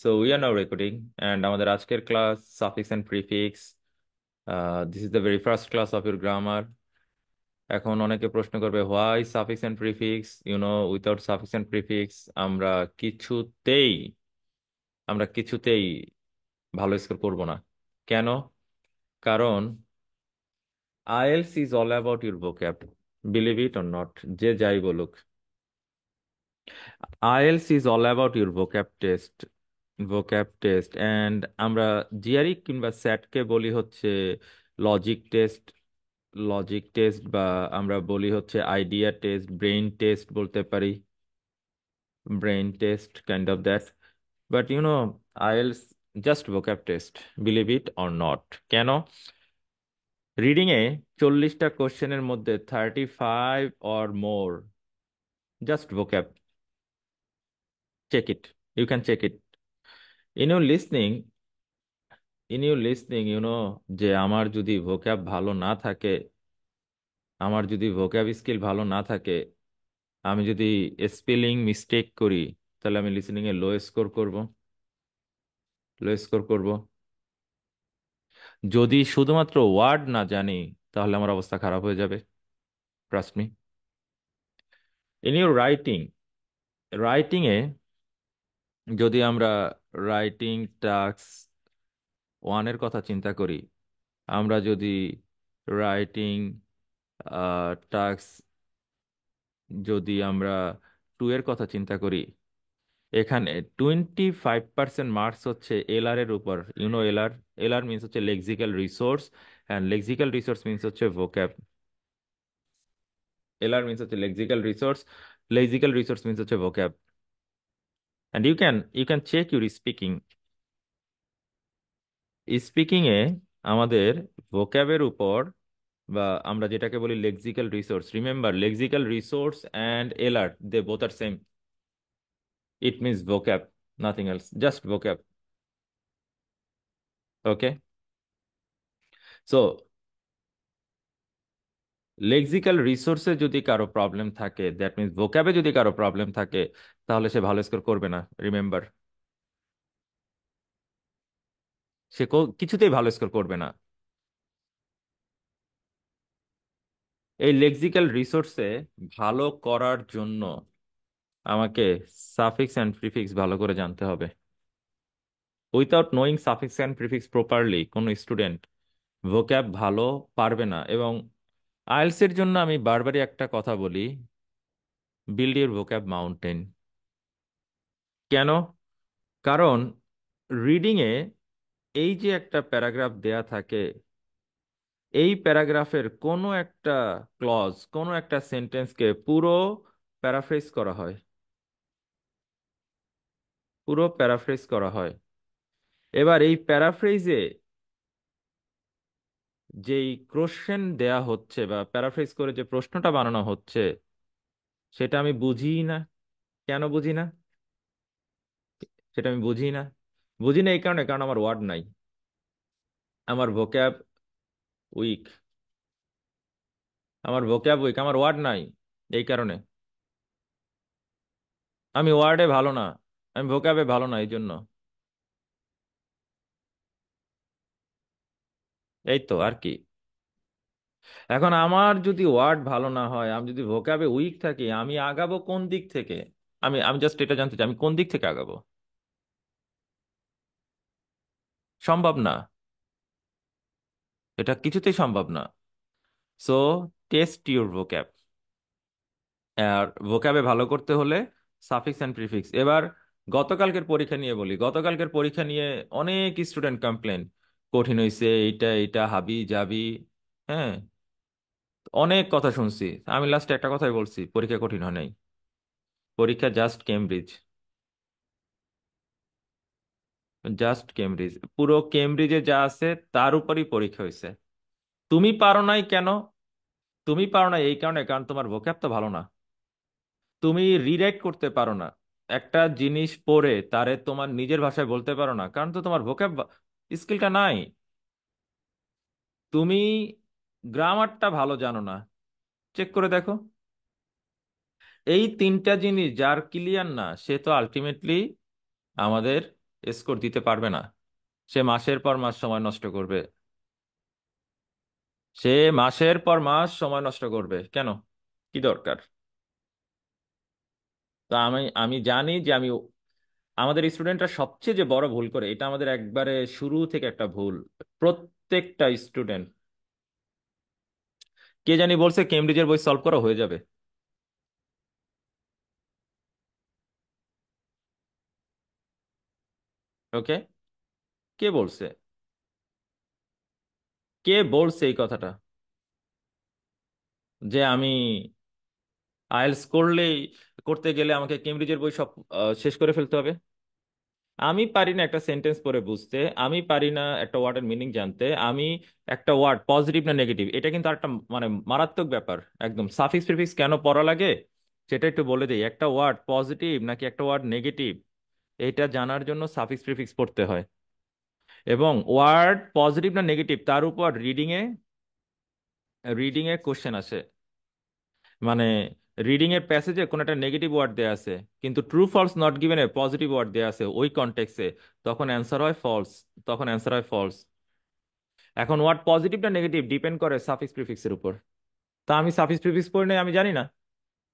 So we are now recording, and আমাদের আজকের class suffix and prefix. This is the very first class of your grammar. এখন অনেকে প্রশ্ন করবে why suffix and prefix? Without suffix and prefix আমরা কিছুতেই আমরা কিছুতেই ভালো স্কোর করব না। কেন? কারণ IELTS is all about your vocab. Believe it or not, যে যাই বলুক, IELTS is all about your vocab test and আমরা জিআরই কিংবা স্যাটকে বলি হচ্ছে লজিক টেস্ট বা আমরা বলি হচ্ছে আইডিয়া টেস্ট, ব্রেইন টেস্ট বলতে পারি, brain test kind of that. But IELTS just vocab test, believe it or not. কেন? রিডিং এ 40টা কোশ্চেনের মধ্যে 35 or more just vocab। Check it, you can check it in your listening. যে আমার যদি ভোক্যাব ভালো না থাকে, আমার যদি ভোক্যাব স্কিল ভালো না থাকে, আমি যদি স্পেলিং মিস্টেক করি, তাহলে আমি লিসনিং এ লো স্কোর করব। যদি শুধুমাত্র ওয়ার্ড না জানি, তাহলে আমার অবস্থা খারাপ হয়ে যাবে, trust me. In your writing এ যদি আমরা রাইটিং টাস্ক 1 এর কথা চিন্তা করি, আমরা যদি রাইটিং টাস্ক যদি আমরা 2 এর কথা চিন্তা করি, এখানে 25% মার্কস হচ্ছে এলআর এর উপর। এলআর, এলআর মিনস হচ্ছে lexical resource, and lexical resource means হচ্ছে ভোক্যাব। এলআর মিনস হচ্ছে লেক্সিক্যাল রিসোর্স মিনস হচ্ছে vocab. And you can check your speaking এ আমাদের ভোক্যাবের উপর, বা আমরা যেটাকে বলি lexical resource, remember lexical resource and LR, they both are same. It means vocab, nothing else, just vocab. Okay, so lexical রিসোর্সে যদি কারো প্রবলেম থাকে, দ্যাট মিনস ভোক্যাবে যদি কারো প্রবলেম থাকে, তাহলে সে ভালো স্কোর করবে না। রিমেম্বার, সে কিছুতেই ভালো স্কোর করবে না। এই লেক্সিক্যাল রিসোর্সে ভালো করার জন্য আমাকে সাফিক্স অ্যান্ড প্রিফিক্স ভালো করে জানতে হবে। Without knowing suffix and prefix properly কোনো স্টুডেন্ট ভোক্যাব ভালো পারবে না। এবং আইএলটিএস এর জন্য আমি বারবারই একটা কথা বলি, বিল্ড ইউর ভোক্যাব মাউন্টেন। কেন? কারণ রিডিং এ এই যে একটা প্যারাগ্রাফ দেয়া থাকে, এই প্যারাগ্রাফের কোনো একটা ক্লজ, কোনো একটা সেন্টেন্সকে পুরো প্যারাফ্রেজ করা হয়, এবার এই প্যারাফ্রেজে যেই কোশ্চেন দেয়া হচ্ছে বা প্যারাফ্রেজ করে যে প্রশ্নটা বানানো হচ্ছে, সেটা আমি বুঝিই না। কেন বুঝি না? সেটা আমি বুঝি না এই কারণে, কারণ আমার ওয়ার্ড নাই, আমার ভোক্যাব উইক, আমার ওয়ার্ড নাই। এই কারণে আমি ওয়ার্ডে ভালো না, আমি ভোক্যাবে ভালো না, এই জন্য। এই তো আর কি। এখন আমার যদি ওয়ার্ড ভালো না হয়, আমি যদি ভোকাবে উইক থাকি, আমি আগাবো কোন দিক থেকে? আমি আমি জাস্ট এটা জানতে চাই, আমি কোন দিক থেকে আগাবো? সম্ভব না, এটা কিছুতেই সম্ভব না। So test your vocab. আর ভোক্যাবে ভালো করতে হলে সাফিক্স অ্যান্ড প্রিফিক্স। এবার গতকালকের পরীক্ষা নিয়ে বলি, গতকালকের পরীক্ষা নিয়ে অনেক স্টুডেন্ট কমপ্লেন, কঠিন হয়েছে, এইটা এইটা হাবি জাবি। হ্যাঁ, অনেক কথা শুনছি। আমি লাস্টে একটা কথাই বলছি, পরীক্ষা কঠিন হয় নাই, পরীক্ষা জাস্ট কেমব্রিজ, পুরো কেমব্রিজে যা আছে তার উপরই পরীক্ষা হয়েছে। তুমি পারো নাই কেন? তুমি পারো না এই কারণে, কারণ তোমার ভোক্যাব তো ভালো না। তুমি রিরাইট করতে পারো না, একটা জিনিস পড়ে তারে তোমার নিজের ভাষায় বলতে পারো না, কারণ তো তোমার ভোক্যাব স্কিলটা নাই। তুমি গ্রামারটা ভালো জানো না, চেক করে দেখো। এই 3টা জিনিস যার ক্লিয়ার না, সে তো আলটিমেটলি আমাদের স্কোর দিতে পারবে না। সে মাসের পর মাস সময় নষ্ট করবে। সে মাসের পর মাস সময় নষ্ট করবে কেন? কি দরকার? তো আমি জানি যে আমাদের স্টুডেন্টরা সবচেয়ে যে বড় ভুল করে, এটা আমাদের একবারে শুরু থেকে একটা ভুল। প্রত্যেকটা স্টুডেন্ট, কে জানি বলছে কেমব্রিজের বই সলভ করা হয়ে যাবে। ওকে, কে বলছে? কে বলছে এই কথাটা, যে আমি আইএলটিএস করতে গেলে আমাকে কেমব্রিজের বই সব শেষ করে ফেলতে হবে? আমি পারি না একটা সেন্টেন্স পড়ে বুঝতে, আমি পারি না একটা ওয়ার্ডের মিনিং জানতে, আমি একটা ওয়ার্ড পজিটিভ না নেগেটিভ, এটা কিন্তু একটা মানে মারাত্মক ব্যাপার। একদম সাফিক্স প্রিফিক্স কেন পড়া লাগে সেটা একটু বলে দিই। একটা ওয়ার্ড পজিটিভ নাকি একটা ওয়ার্ড নেগেটিভ, এটা জানার জন্য সাফিক্স প্রিফিক্স পড়তে হয়। এবং ওয়ার্ড পজিটিভ না নেগেটিভ তার উপর রিডিং এ কোশ্চেন আসে। মানে রিডিং এর প্যাসেজে কোন একটা নেগেটিভ ওয়ার্ড দেয়া আছে, কিন্তু true false not given a positive word দেয়া আছে ওই কনটেক্সে, তখন অ্যান্সার হয় ফলস। তখন অ্যান্সার হয় ফলস। এখন ওয়ার্ড পজিটিভ না নেগেটিভ ডিপেন্ড করে সাফিক্স প্রিফিক্সের উপর। তা আমি সাফিক্স প্রিফিক্স পড়ি নাই, আমি জানি না,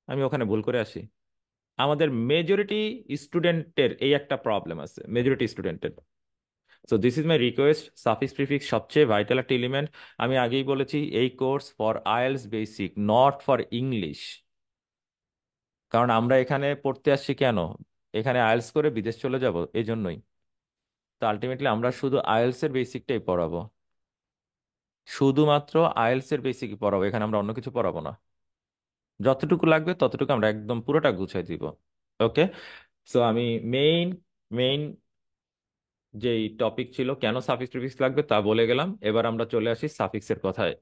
আমি ওখানে ভুল করে আসি। আমাদের মেজরিটি স্টুডেন্টের এই একটা প্রবলেম আছে, মেজরিটি স্টুডেন্টের। So this is my request, suffix prefix সবচেয়ে ভাইটাল একটা এলিমেন্ট। আমি আগেই বলেছি এই course for IELTS basic, not for English. কারণ আমরা এখানে পড়তে আসছি কেন? এখানে আইএলটিএস করে বিদেশ চলে যাব এই জন্যই। তো আলটিমেটলি আমরা শুধু আইএলটিএস এর বেসিকটাই পড়াবো, শুধুমাত্র আইএলটিএস এর বেসিকই পড়াবো, এখানে আমরা অন্য কিছু পড়াবো না। যতটুকু লাগবে ততটুকু আমরা একদম পুরোটা গুছাই দিব। ওকে। সো আমি মেইন মেইন যেই টপিক ছিল কেন সাফিক্স প্রিফিক্স লাগবে তা বলে গেলাম। এবার আমরা চলে আসি সাফিক্সের কথায়।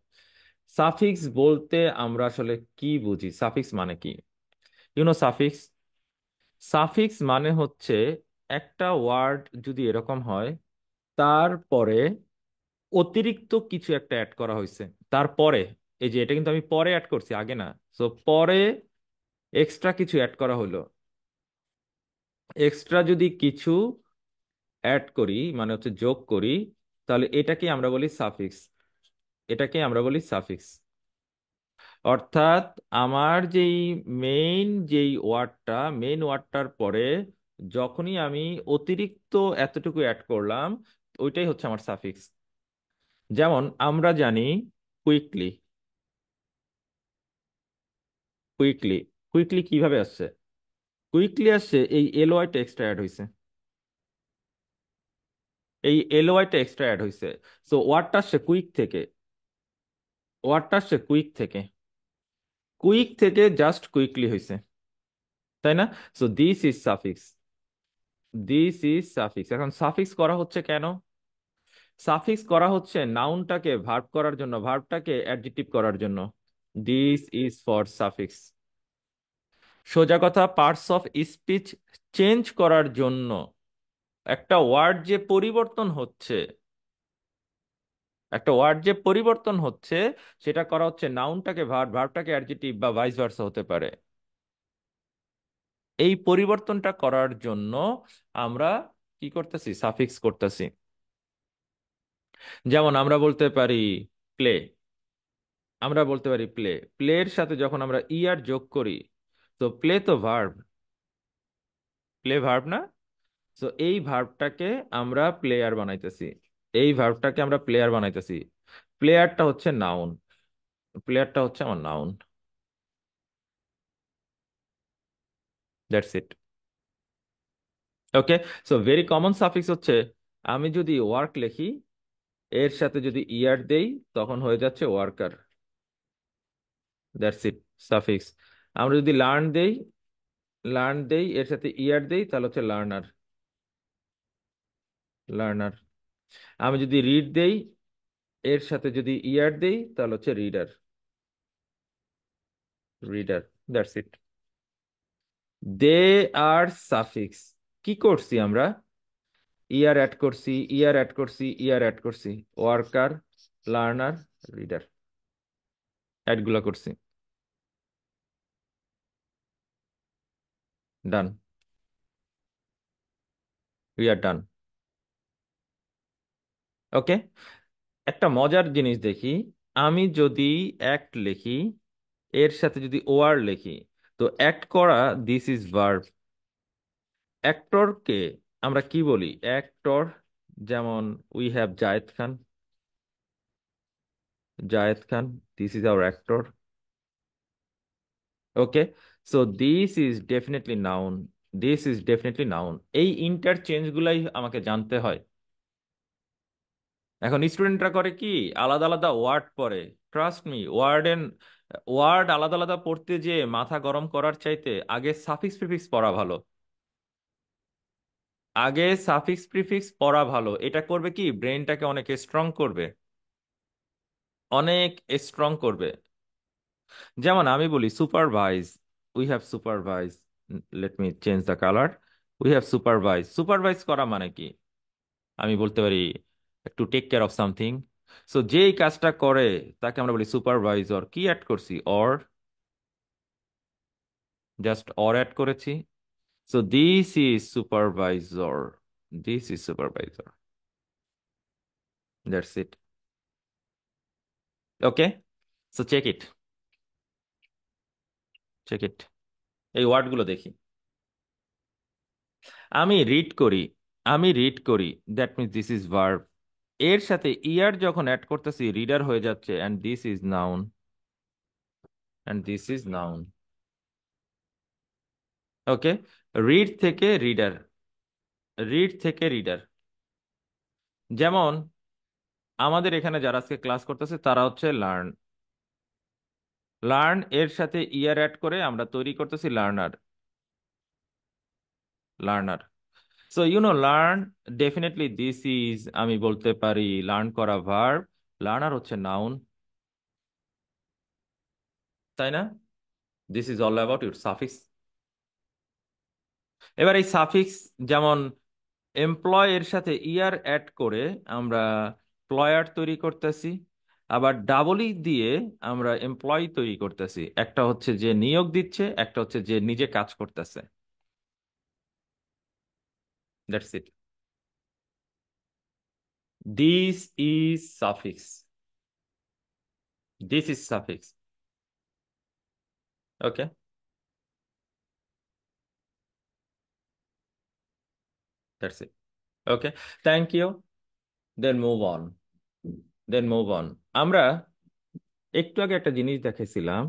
সাফিক্স বলতে আমরা আসলে কি বুঝি? সাফিক্স মানে কি? সাফিক্স, সাফিক্স মানে হচ্ছে একটা ওয়ার্ড যদি এরকম হয়, তারপরে অতিরিক্ত কিছু একটা অ্যাড করা হয়েছে। তারপরে, এই যে এটা কিন্তু আমি পরে অ্যাড করছি, আগে না। সো পরে এক্সট্রা কিছু অ্যাড করা হলো। এক্সট্রা যদি কিছু অ্যাড করি মানে হচ্ছে যোগ করি, তাহলে এটাকে আমরা বলি সাফিক্স। এটাকে আমরা বলি সাফিক্স। অর্থাৎ আমার মেইন ওয়ার্ডটার পরে যখনই আমি অতিরিক্ত এতটুকু অ্যাড করলাম, ওইটাই হচ্ছে আমার সাফিক্স। যেমন আমরা জানি কুইকলি। কুইকলি, কুইকলি কিভাবে আসছে? কুইকলি আসছে এই এলওয়াইটা এক্সট্রা অ্যাড হয়েছে। এই এলওয়াইটা এক্সট্রা অ্যাড হয়েছে। সো ওয়ার্ডটা আসছে কুইক থেকে। ওয়ার্ডটা আসছে কুইক থেকে। কুইক থেকে জাস্ট কুইকলি হয়েছে, তাই না? So this is suffix. This is suffix. এখন সাফিক্স করা হচ্ছে কেন? সাফিক্স করা হচ্ছে নাউনটাকে ভার্ব করার জন্য, ভার্বটাকে অ্যাডজেক্টিভ করার জন্য। This is for suffix. সোজা কথা, পার্টস অফ স্পিচ চেঞ্জ করার জন্য। একটা ওয়ার্ড যে পরিবর্তন হচ্ছে, একটা ওয়ার্ড যে পরিবর্তন হচ্ছে, সেটা করা হচ্ছে নাউনটাকে ভার্ব, ভার্বটাকে অ্যাডজেক্টিভ বা ভাইস ভার্সা হতে পারে। এই পরিবর্তনটা করার জন্য আমরা কি করতেছি? সাফিক্স করতেছি। যেমন আমরা বলতে পারি প্লে। আমরা বলতে পারি প্লে। প্লের সাথে যখন আমরা ইয়ার যোগ করি, তো প্লে তো ভার্ব, প্লে ভার্ব না? তো এই ভার্বটাকে আমরা প্লেয়ার বানাইতেছি। এই ভার্বটাকে আমরা প্লেয়ার বানাইতেছি। প্লেয়ারটা হচ্ছে নাউন। প্লেয়ারটা হচ্ছে আমার noun. That's it. Okay. So very common suffix হচ্ছে, আমি যদি ওয়ার্ক লিখি, এর সাথে যদি ইয়ার দেই, তখন হয়ে যাচ্ছে ওয়ার্কার। That's it, suffix. আমরা যদি লার্ন দেই এর সাথে ইয়ার দেই, তাহলে হচ্ছে লার্নার। লার্নার। আমি যদি রিড দেই, এর সাথে যদি ইয়ার দেই, তাহলে হচ্ছে reader. Reader. That's it. They are suffix. কি করছি আমরা? ইয়ার অ্যাড করছি, ইয়ার অ্যাড করছি, ইয়ার অ্যাড করছি। ওয়ার্কার, লার্নার, রিডার, অ্যাডগুলো করছি। ডান। উই আর ডান। ওকে, একটা মজার জিনিস দেখি। আমি যদি অ্যাক্ট লিখি, এর সাথে যদি ওয়ার লিখি, তো অ্যাক্ট করা, দিস ইজ ভার্ব। অ্যাক্টরকে আমরা কি বলি? অ্যাক্টর। যেমন we have Zayed Khan, Zayed Khan, this is our actor. Okay, so this is definitely noun, this is definitely noun. এই ইন্টারচেঞ্জ গুলাই আমাকে জানতে হয়। এখন স্টুডেন্টরা করে কি, আলাদা আলাদা ওয়ার্ড পড়ে। ট্রাস্ট মি, ওয়ার্ড আলাদা আলাদা পড়তে যে মাথা গরম করার চাইতে আগে সাফিক্স প্রিফিক্স পড়া ভালো। আগে সাফিক্স প্রিফিক্স পড়া ভালো। এটা করবে কি, ব্রেনটাকে অনেক স্ট্রং করবে, অনেক স্ট্রং করবে। যেমন আমি বলি supervise, we have supervise, let me change the colour, we have supervise. Supervise করা মানে কি? আমি বলতে পারি to take care of something. So যেই কাজটা করে তাকে আমরা বলি সুপারভাইজর। কি অ্যাড করছি? অর, জাস্ট অর অ্যাড করেছি। So this is supervisor, this is supervisor, that's it. Okay, so check it, check it. এই ওয়ার্ডগুলো দেখি। আমি রিড করি, আমি রিড করি, that means this is verb. এর সাথে ইয়ার যখন অ্যাড করতেছি, রিডার হয়ে যাচ্ছে, and this is noun, and this is noun. Okay, read থেকে রিডার, রিড থেকে রিডার। যেমন আমাদের এখানে যারা আজকে ক্লাস করতেছে তারা হচ্ছে লার্ন, লার্ন এর সাথে ইয়ার অ্যাড করে আমরা তৈরি করতেছি learner, learner. So you know learn, definitely this is, আমি বলতে পারি লার্ন করা ভার্ব, লার্নার হচ্ছে নাউন, তাই না? This is all about your suffix. এবার এই সাফিক্স, যেমন এমপ্লয় এর সাথে ইয়ার অ্যাড করে আমরা প্লয়ার তৈরি করতেছি, আবার ডাবল ই দিয়ে আমরা এমপ্লয় তৈরি করতেছি। একটা হচ্ছে যে নিয়োগ দিচ্ছে, একটা হচ্ছে যে নিজে কাজ করতেছে। That's it, this is suffix, this is suffix. Okay, that's it. Okay, thank you. Then move on, then move on. আমরা একটু আগে একটা জিনিস দেখেছিলাম,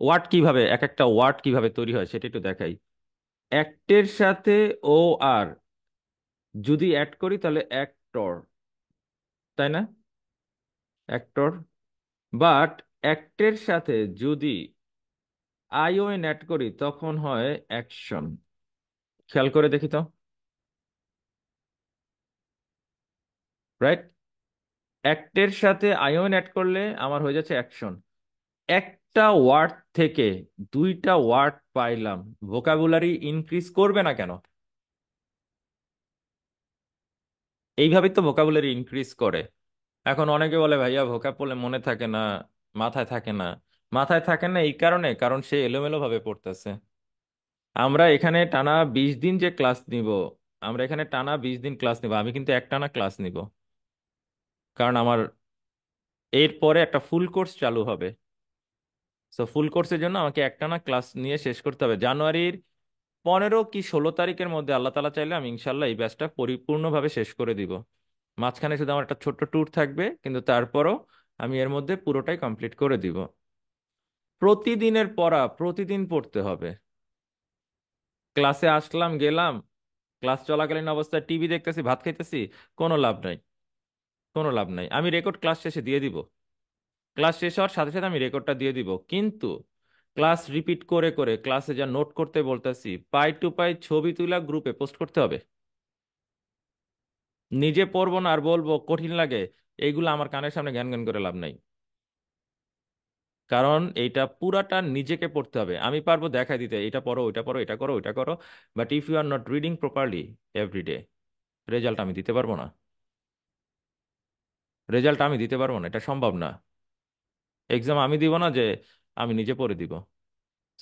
ওয়ার্ড কিভাবে, এক একটা ওয়ার্ড কিভাবে তৈরি হয় সেটা একটু দেখাই। অ্যাক্টের সাথে ও আর যদি অ্যাড করি তাহলে অ্যাক্টর, তাই না? অ্যাক্টর। বাট অ্যাক্টের সাথে যদি আইওএন অ্যাড করি তখন হয় অ্যাকশন। খেয়াল করে দেখি তো, রাইট? অ্যাক্টের সাথে আইওএন অ্যাড করলে আমার হয়ে যাচ্ছে অ্যাকশন। একটা ওয়ার্ড থেকে দুইটা ওয়ার্ড পাইলাম, ভোকাবুলারি ইনক্রিজ করবে না কেন? এইভাবেই তো ভোকাবুলারি ইনক্রিজ করে। এখন অনেকে বলে ভাইয়া ভোকাব পড়লে মনে থাকে না, মাথায় থাকে না। মাথায় থাকে না এই কারণে, কারণ সে এলোমেলো ভাবে পড়তেছে। আমরা এখানে টানা 20 দিন যে ক্লাস নিব, আমরা এখানে টানা 20 দিন ক্লাস নিব, আমি কিন্তু একটানা ক্লাস নিব। কারণ আমার এর পরে একটা ফুল কোর্স চালু হবে। সো ফুল কোর্সের জন্য আমাকে একটানা ক্লাস নিয়ে শেষ করতে হবে। জানুয়ারির 15 কি 16 তারিখের মধ্যে আল্লাহ তালা চাইলে আমি ইনশাল্লাহ এই ব্যাচটা পরিপূর্ণভাবে শেষ করে দিব। মাঝখানে শুধু আমার একটা ছোট্ট ট্যুর থাকবে, কিন্তু তারপরও আমি এর মধ্যে পুরোটাই কমপ্লিট করে দিব। প্রতিদিনের পড়া প্রতিদিন পড়তে হবে। ক্লাসে আসলাম গেলাম, ক্লাস চলাকালীন অবস্থায় টিভি দেখতেছি, ভাত খাইতেছি, কোনো লাভ নাই, কোনো লাভ নাই। আমি রেকর্ড ক্লাস শেষে দিয়ে দিব, ক্লাস শেষ হওয়ার সাথে সাথে আমি রেকর্ডটা দিয়ে দিব। কিন্তু ক্লাস রিপিট করে করে ক্লাসে যা নোট করতে বলতেছি, পাই টু পাই ছবি তুলা গ্রুপে পোস্ট করতে হবে। নিজে পড়বো না আর বলবো কঠিন লাগে, এইগুলো আমার কানের সামনে জ্ঞান জ্ঞান করে লাভ নাই। কারণ এইটা পুরাটা নিজেকে পড়তে হবে। আমি পারবো দেখাই দিতে, এটা পড়ো, ওইটা পড়ো, এটা করো, ওইটা করো, but if you are not reading properly everyday, result আমি দিতে পারবো না, রেজাল্ট আমি দিতে পারবো না, এটা সম্ভব না। এক্সাম আমি দিব না যে আমি নিজে পড়ে দিব।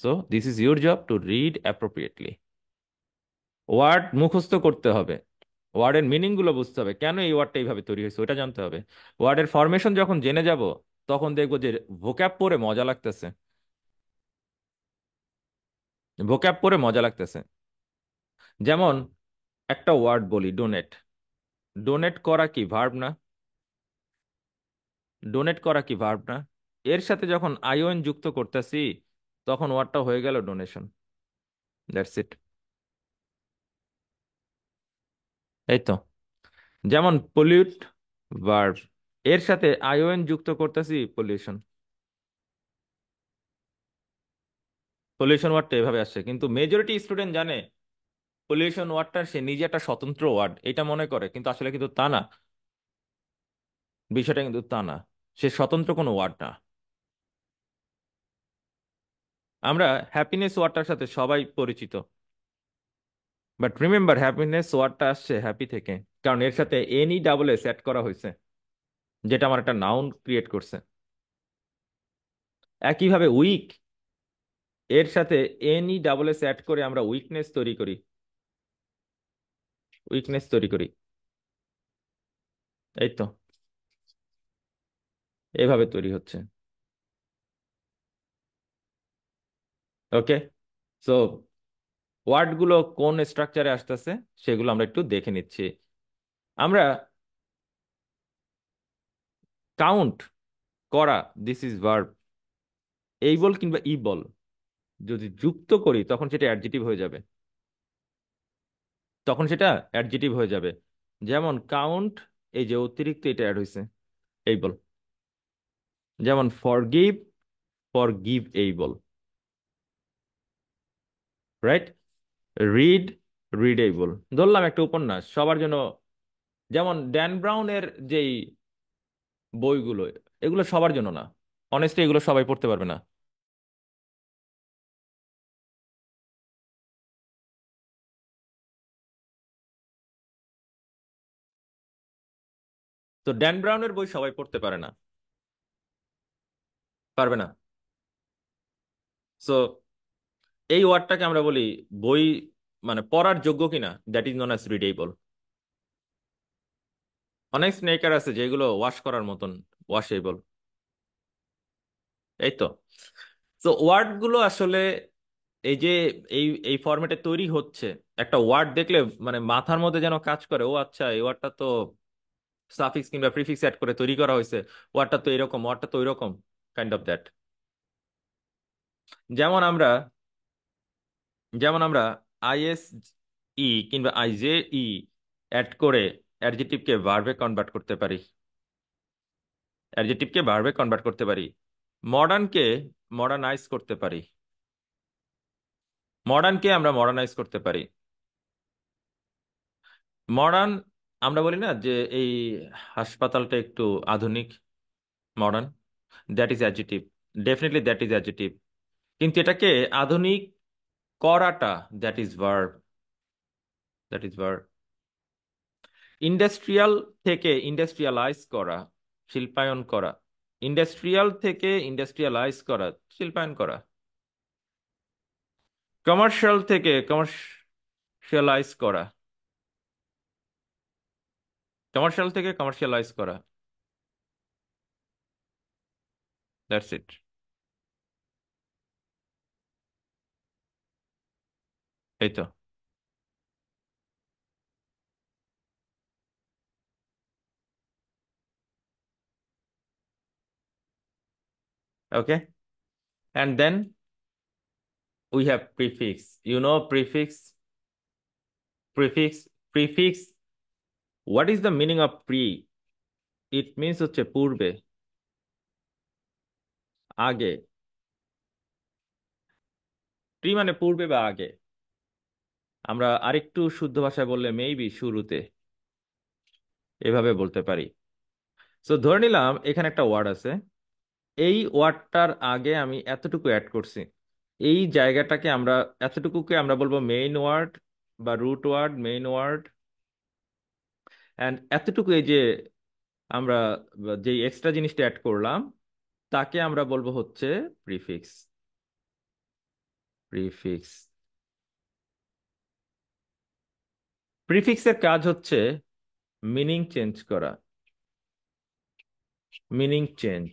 So this is your job to read appropriately. Word মুখস্থ করতে হবে, ওয়ার্ডের মিনিং গুলো বুঝতে হবে, কেন এই ওয়ার্ডটা এইভাবে তৈরি হয়েছে ওটা জানতে হবে। ওয়ার্ডের ফরমেশন যখন জেনে যাব, তখন দেখবো যে ভোক্যাব পড়ে মজা লাগতেছে। ভোক্যাব পড়ে মজা লাগতেছে। যেমন একটা ওয়ার্ড বলি, ডোনেট। ডোনেট করা কি ভার্ব না? ডোনেট করা কি ভার্ব না? এর সাথে যখন আইওএন যুক্ত করতেছি, তখন ওয়ার্ডটা হয়ে গেল ডোনেশন। That's it. এই তো। যেমন পলিউট, ভার্ব, এর সাথে আইওএন যুক্ত করতেছি, পলিউশন। পলিউশন ওয়ার্ডটা এভাবে আসছে, কিন্তু মেজরিটি স্টুডেন্ট জানে পলিউশন ওয়ার্ডটা সে নিজে একটা স্বতন্ত্র ওয়ার্ড এটা মনে করে, কিন্তু আসলে কিন্তু তা না। বিষয়টা কিন্তু তা না। সে স্বতন্ত্র কোনো ওয়ার্ড না। আমরা হ্যাপিনেস ওয়ার্ডটার সাথে সবাই পরিচিত, বাট রিমেম্বার হ্যাপিনেস ওয়ার্ডটা আসছে হ্যাপি থেকে, কারণ এর সাথে এনই ডাবল এস অ্যাড করা হয়েছে, যেটা আমার একটা নাউন ক্রিয়েট করছে। একইভাবে উইক, এর সাথে এনই ডাবল এস অ্যাড করে আমরা উইকনেস তৈরি করি। উইকনেস তৈরি করি। এই তো, এভাবে তৈরি হচ্ছে। ওকে। সো ওয়ার্ডগুলো কোন স্ট্রাকচারে আসতেছে সেগুলো আমরা একটু দেখে নিচ্ছি। আমরা কাউন্ট করা, দিস ইজ ভার্ব, এই বল কিংবা ই বল যদি যুক্ত করি তখন সেটা অ্যাডজেটিভ হয়ে যাবে। তখন সেটা অ্যাডজেটিভ হয়ে যাবে। যেমন কাউন্ট, এই যে অতিরিক্ত এটা অ্যাড হয়েছে, এই বল। যেমন ফরগিভ, ফরগিভ এই বল। রাইট। রিড, রিড এই বল। ধরলাম একটা উপন্যাস সবার জন্য, যেমন ড্যান ব্রাউনের যেই বইগুলো, এগুলো সবার জন্য না। অনেস্টলি এগুলো সবাই পড়তে পারবে না। তো ড্যান ব্রাউনের বই সবাই পড়তে পারে না, পারবে না। সো এই ওয়ার্ডটাকে আমরা বলি বই, মানে পড়ার যোগ্য কিনা, that is known as readable. অনেক স্নেকার আছে যেগুলো ওয়াশ করার মতন, ওয়াশেবল। এই তো। তো ওয়ার্ড গুলো আসলে এই যে এই এই ফরম্যাটে তৈরি হচ্ছে, একটা ওয়ার্ড দেখলে মানে মাথার মধ্যে যেন কাজ করে, ও আচ্ছা এই ওয়ার্ডটা তো সাফিক্স কিংবা প্রিফিক্স অ্যাড করে তৈরি করা হয়েছে, ওয়ার্ডটা তো এরকম, ওয়ার্ডটা তো এরকম, কাইন্ড অফ দ্যাট। যেমন আমরা যেমন আমরা আইএস ই কিংবা আইজে ই অ্যাড করে অ্যাডজেক্টিভকে ভার্বে কনভার্ট করতে পারি। অ্যাডজেক্টিভকে ভার্বে কনভার্ট করতে পারি। মডার্নকে মডার্নাইজ করতে পারি। মডার্নকে আমরা মডার্নাইজ করতে পারি। মডার্ন, আমরা বলি না যে এই হাসপাতালটা একটু আধুনিক, modern, that is adjective. Definitely that is adjective. কিন্তু এটাকে আধুনিক করাটা, that is verb. That is verb. Industrial থেকে ইন্ডাস্ট্রিয়ালাইজ করা, শিল্পায়ন করা। ইন্ডাস্ট্রিয়াল থেকে ইন্ডাস্ট্রিয়ালাইজ করা, শিল্পায়ন করা। কমার্শিয়াল থেকে কমার্শিয়ালাইজ করা, কমার্শিয়াল থেকে কমার্শিয়ালাইজ করা। That's it. এই তো। ওকে। And then we have prefix. You know prefix? Prefix, prefix. What is the meaning of pre? It means হচ্ছে পূর্বে, আগে। প্রি মানে পূর্বে বা আগে। আমরা আরেকটু শুদ্ধ ভাষায় বললে মেবি শুরুতে, এভাবে বলতে পারি। সো ধরে নিলাম এখানে একটা ওয়ার্ড আছে, এই ওয়ার্ডটার আগে আমি এতটুকু অ্যাড করছি। এই জায়গাটাকে আমরা, এতটুকুকে আমরা বলবো মেইন ওয়ার্ড বা root word, main word. And এতটুকু এই যে আমরা যে এক্সট্রা জিনিসটা অ্যাড করলাম, তাকে আমরা বলবো হচ্ছে প্রিফিক্স। প্রিফিক্স। প্রিফিক্সের কাজ হচ্ছে মিনিং চেঞ্জ করা। মিনিং চেঞ্জ,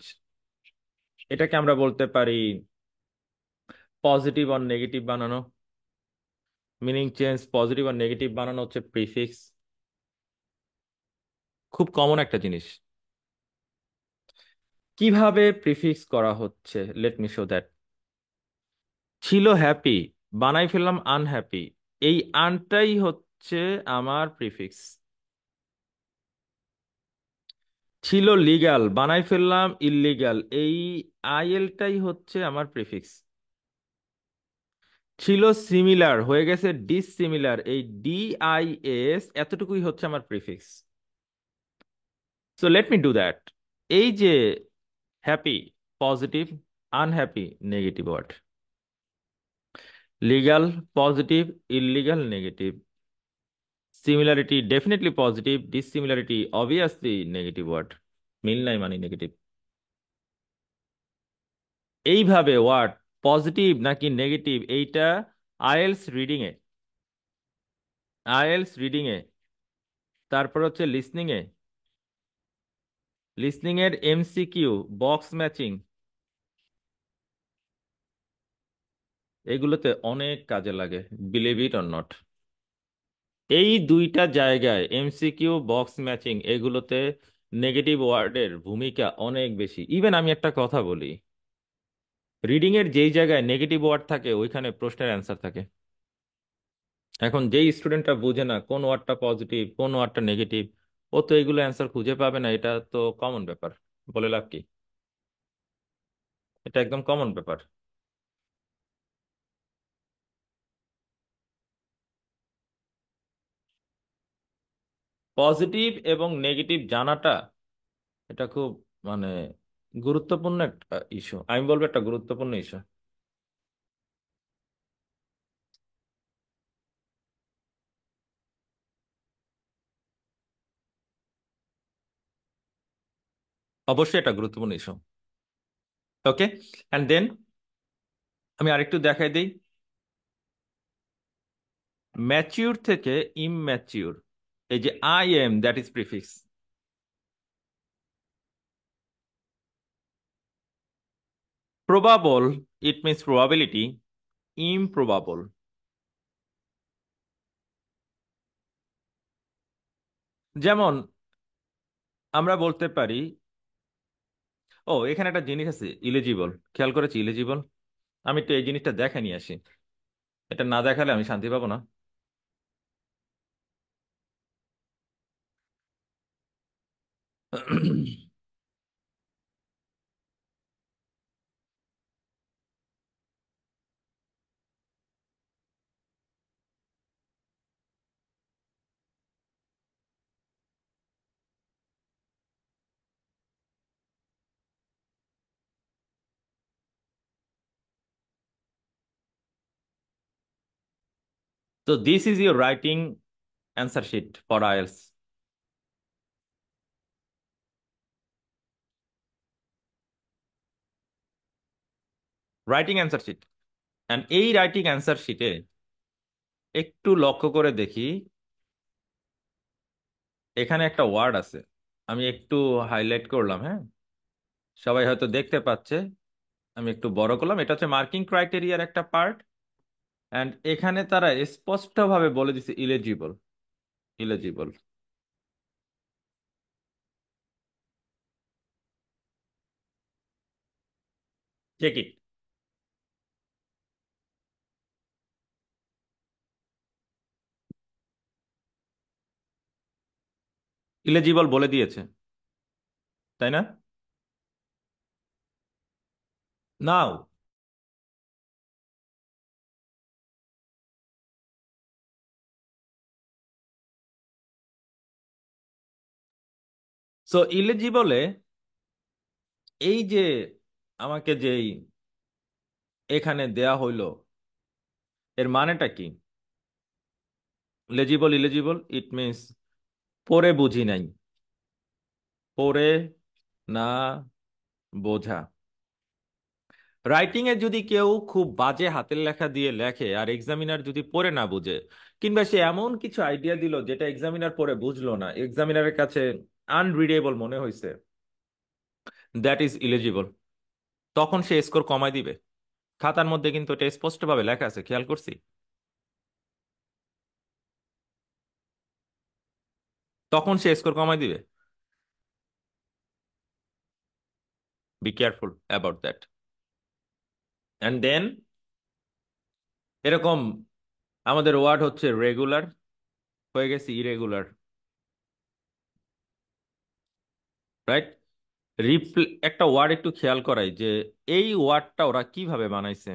এটাকে আমরা বলতে পারি পজিটিভ আর নেগেটিভ বানানো। মিনিং চেঞ্জ, পজিটিভ আর নেগেটিভ বানানো হচ্ছে প্রিফিক্স। খুব কমন একটা জিনিস। কিভাবে প্রিফিক্স করা হচ্ছে, লেট মি শো দ্যাট। ছিল হ্যাপি, বানাই ফেললাম আনহ্যাপি। এই আনটাই হচ্ছে আমার প্রিফিক্স। ছিল লিগ্যাল, বানাই ফেললাম ইললিগ্যাল। এই আইএলটাই হচ্ছে আমার প্রিফিক্স। ছিল সিমিলার, হয়ে গেছে ডিসিমিলার। এই ডিআইএস এতটুকুই হচ্ছে আমার prefix. So let me do that. এই যে happy, positive, unhappy, negative word. Legal, positive, illegal, negative. Similarity definitely positive, dissimilarity obviously negative word. মিল নাই মানে নেগেটিভ। এইভাবে ওয়ার্ড পজিটিভ নাকি নেগেটিভ, এইটা আইএলস রিডিং এ, আইএলস রিডিং এ, তারপর হচ্ছে লিসনিং এ, লিসনিং এর এমসিকিউ, বক্স ম্যাচিং, এগুলোতে অনেক কাজে লাগে। বিলিভ ইট অর নট, এই দুইটা জায়গায় এমসিকিউ, বক্স ম্যাচিং, এগুলোতে নেগেটিভ ওয়ার্ডের ভূমিকা অনেক বেশি। ইভেন আমি একটা কথা বলি, রিডিং এর যেই জায়গায় নেগেটিভ ওয়ার্ড থাকে ওইখানে প্রশ্নের অ্যান্সার থাকে। এখন যেই স্টুডেন্টটা বুঝে না কোন ওয়ার্ডটা পজিটিভ কোন ওয়ার্ডটা নেগেটিভ, ও তো এগুলো অ্যান্সার খুঁজে পাবে না। এটা তো কমন ব্যাপার, বলে লাভ কি? এটা একদম কমন ব্যাপার। পজিটিভ এবং নেগেটিভ জানাটা, এটা খুব মানে গুরুত্বপূর্ণ একটা ইস্যু, আমি বলবো একটা গুরুত্বপূর্ণ ইস্যু। অবশ্যই এটা গুরুত্বপূর্ণ ইস্যু। ওকে, অ্যান্ড দেন আমি আরেকটু দেখাই দিই। ম্যাচিউর থেকে ইমম্যাচিউর, এই যে I M, that is prefix. Probable, it means probability. Improbable, যেমন আমরা বলতে পারি, ও এখানে একটা জিনিস আছে ইলিজিবল, খেয়াল করেছি ইলিজিবল। আমি একটু এই জিনিসটা দেখে নিয়ে আসি, এটা না দেখালে আমি শান্তি পাবো না। So this is your writing answer sheet for IELTS. Writing answer sheet. And এই রাইটিং অ্যান্সার শিটে একটু লক্ষ্য করে দেখি, এখানে একটা ওয়ার্ড আছে, আমি একটু হাইলাইট করলাম, হ্যাঁ, সবাই হয়তো দেখতে পাচ্ছে। আমি একটু বড় করলাম, এটা হচ্ছে মার্কিং ক্রাইটেরিয়ার একটা পার্ট। অ্যান্ড এখানে তারা স্পষ্টভাবে বলে দিছে illegible, illegible. Check it. Illegible বলে দিয়েছে, তাই না? নাও, সো ইলিজিবলে এই যে আমাকে যেই এখানে দেয়া হইলো, এর মানেটা কি? লেজিবল, ইলিজিবল, ইট মিনস পড়ে বুঝি নাই, পড়ে না বোঝা। রাইটিং এ যদি কেউ খুব বাজে হাতের লেখা দিয়ে লেখে আর এক্সামিনার যদি পড়ে না বুঝে, কিংবা সে এমন কিছু আইডিয়া দিল যেটা এক্সামিনার পড়ে বুঝলো না, এক্সামিনারের কাছে আনরিডেবল মনে হয়েছে, দ্যাট ইজ ইলিজিবল, তখন সে স্কোর কমায় দিবে। খাতার মধ্যে কিন্তু এটা স্পষ্টভাবে লেখা আছে, খেয়াল করছি। তখন সে স্কোর কমায় দিবে। Be careful about that. And then এরকম আমাদের ওয়ার্ড হচ্ছে রেগুলার, হয়ে গেছে ইরেগুলার, রাইট? একটা ওয়ার্ড একটু খেয়াল করাই যে এই ওয়ার্ডটা ওরা কিভাবে বানাইছে।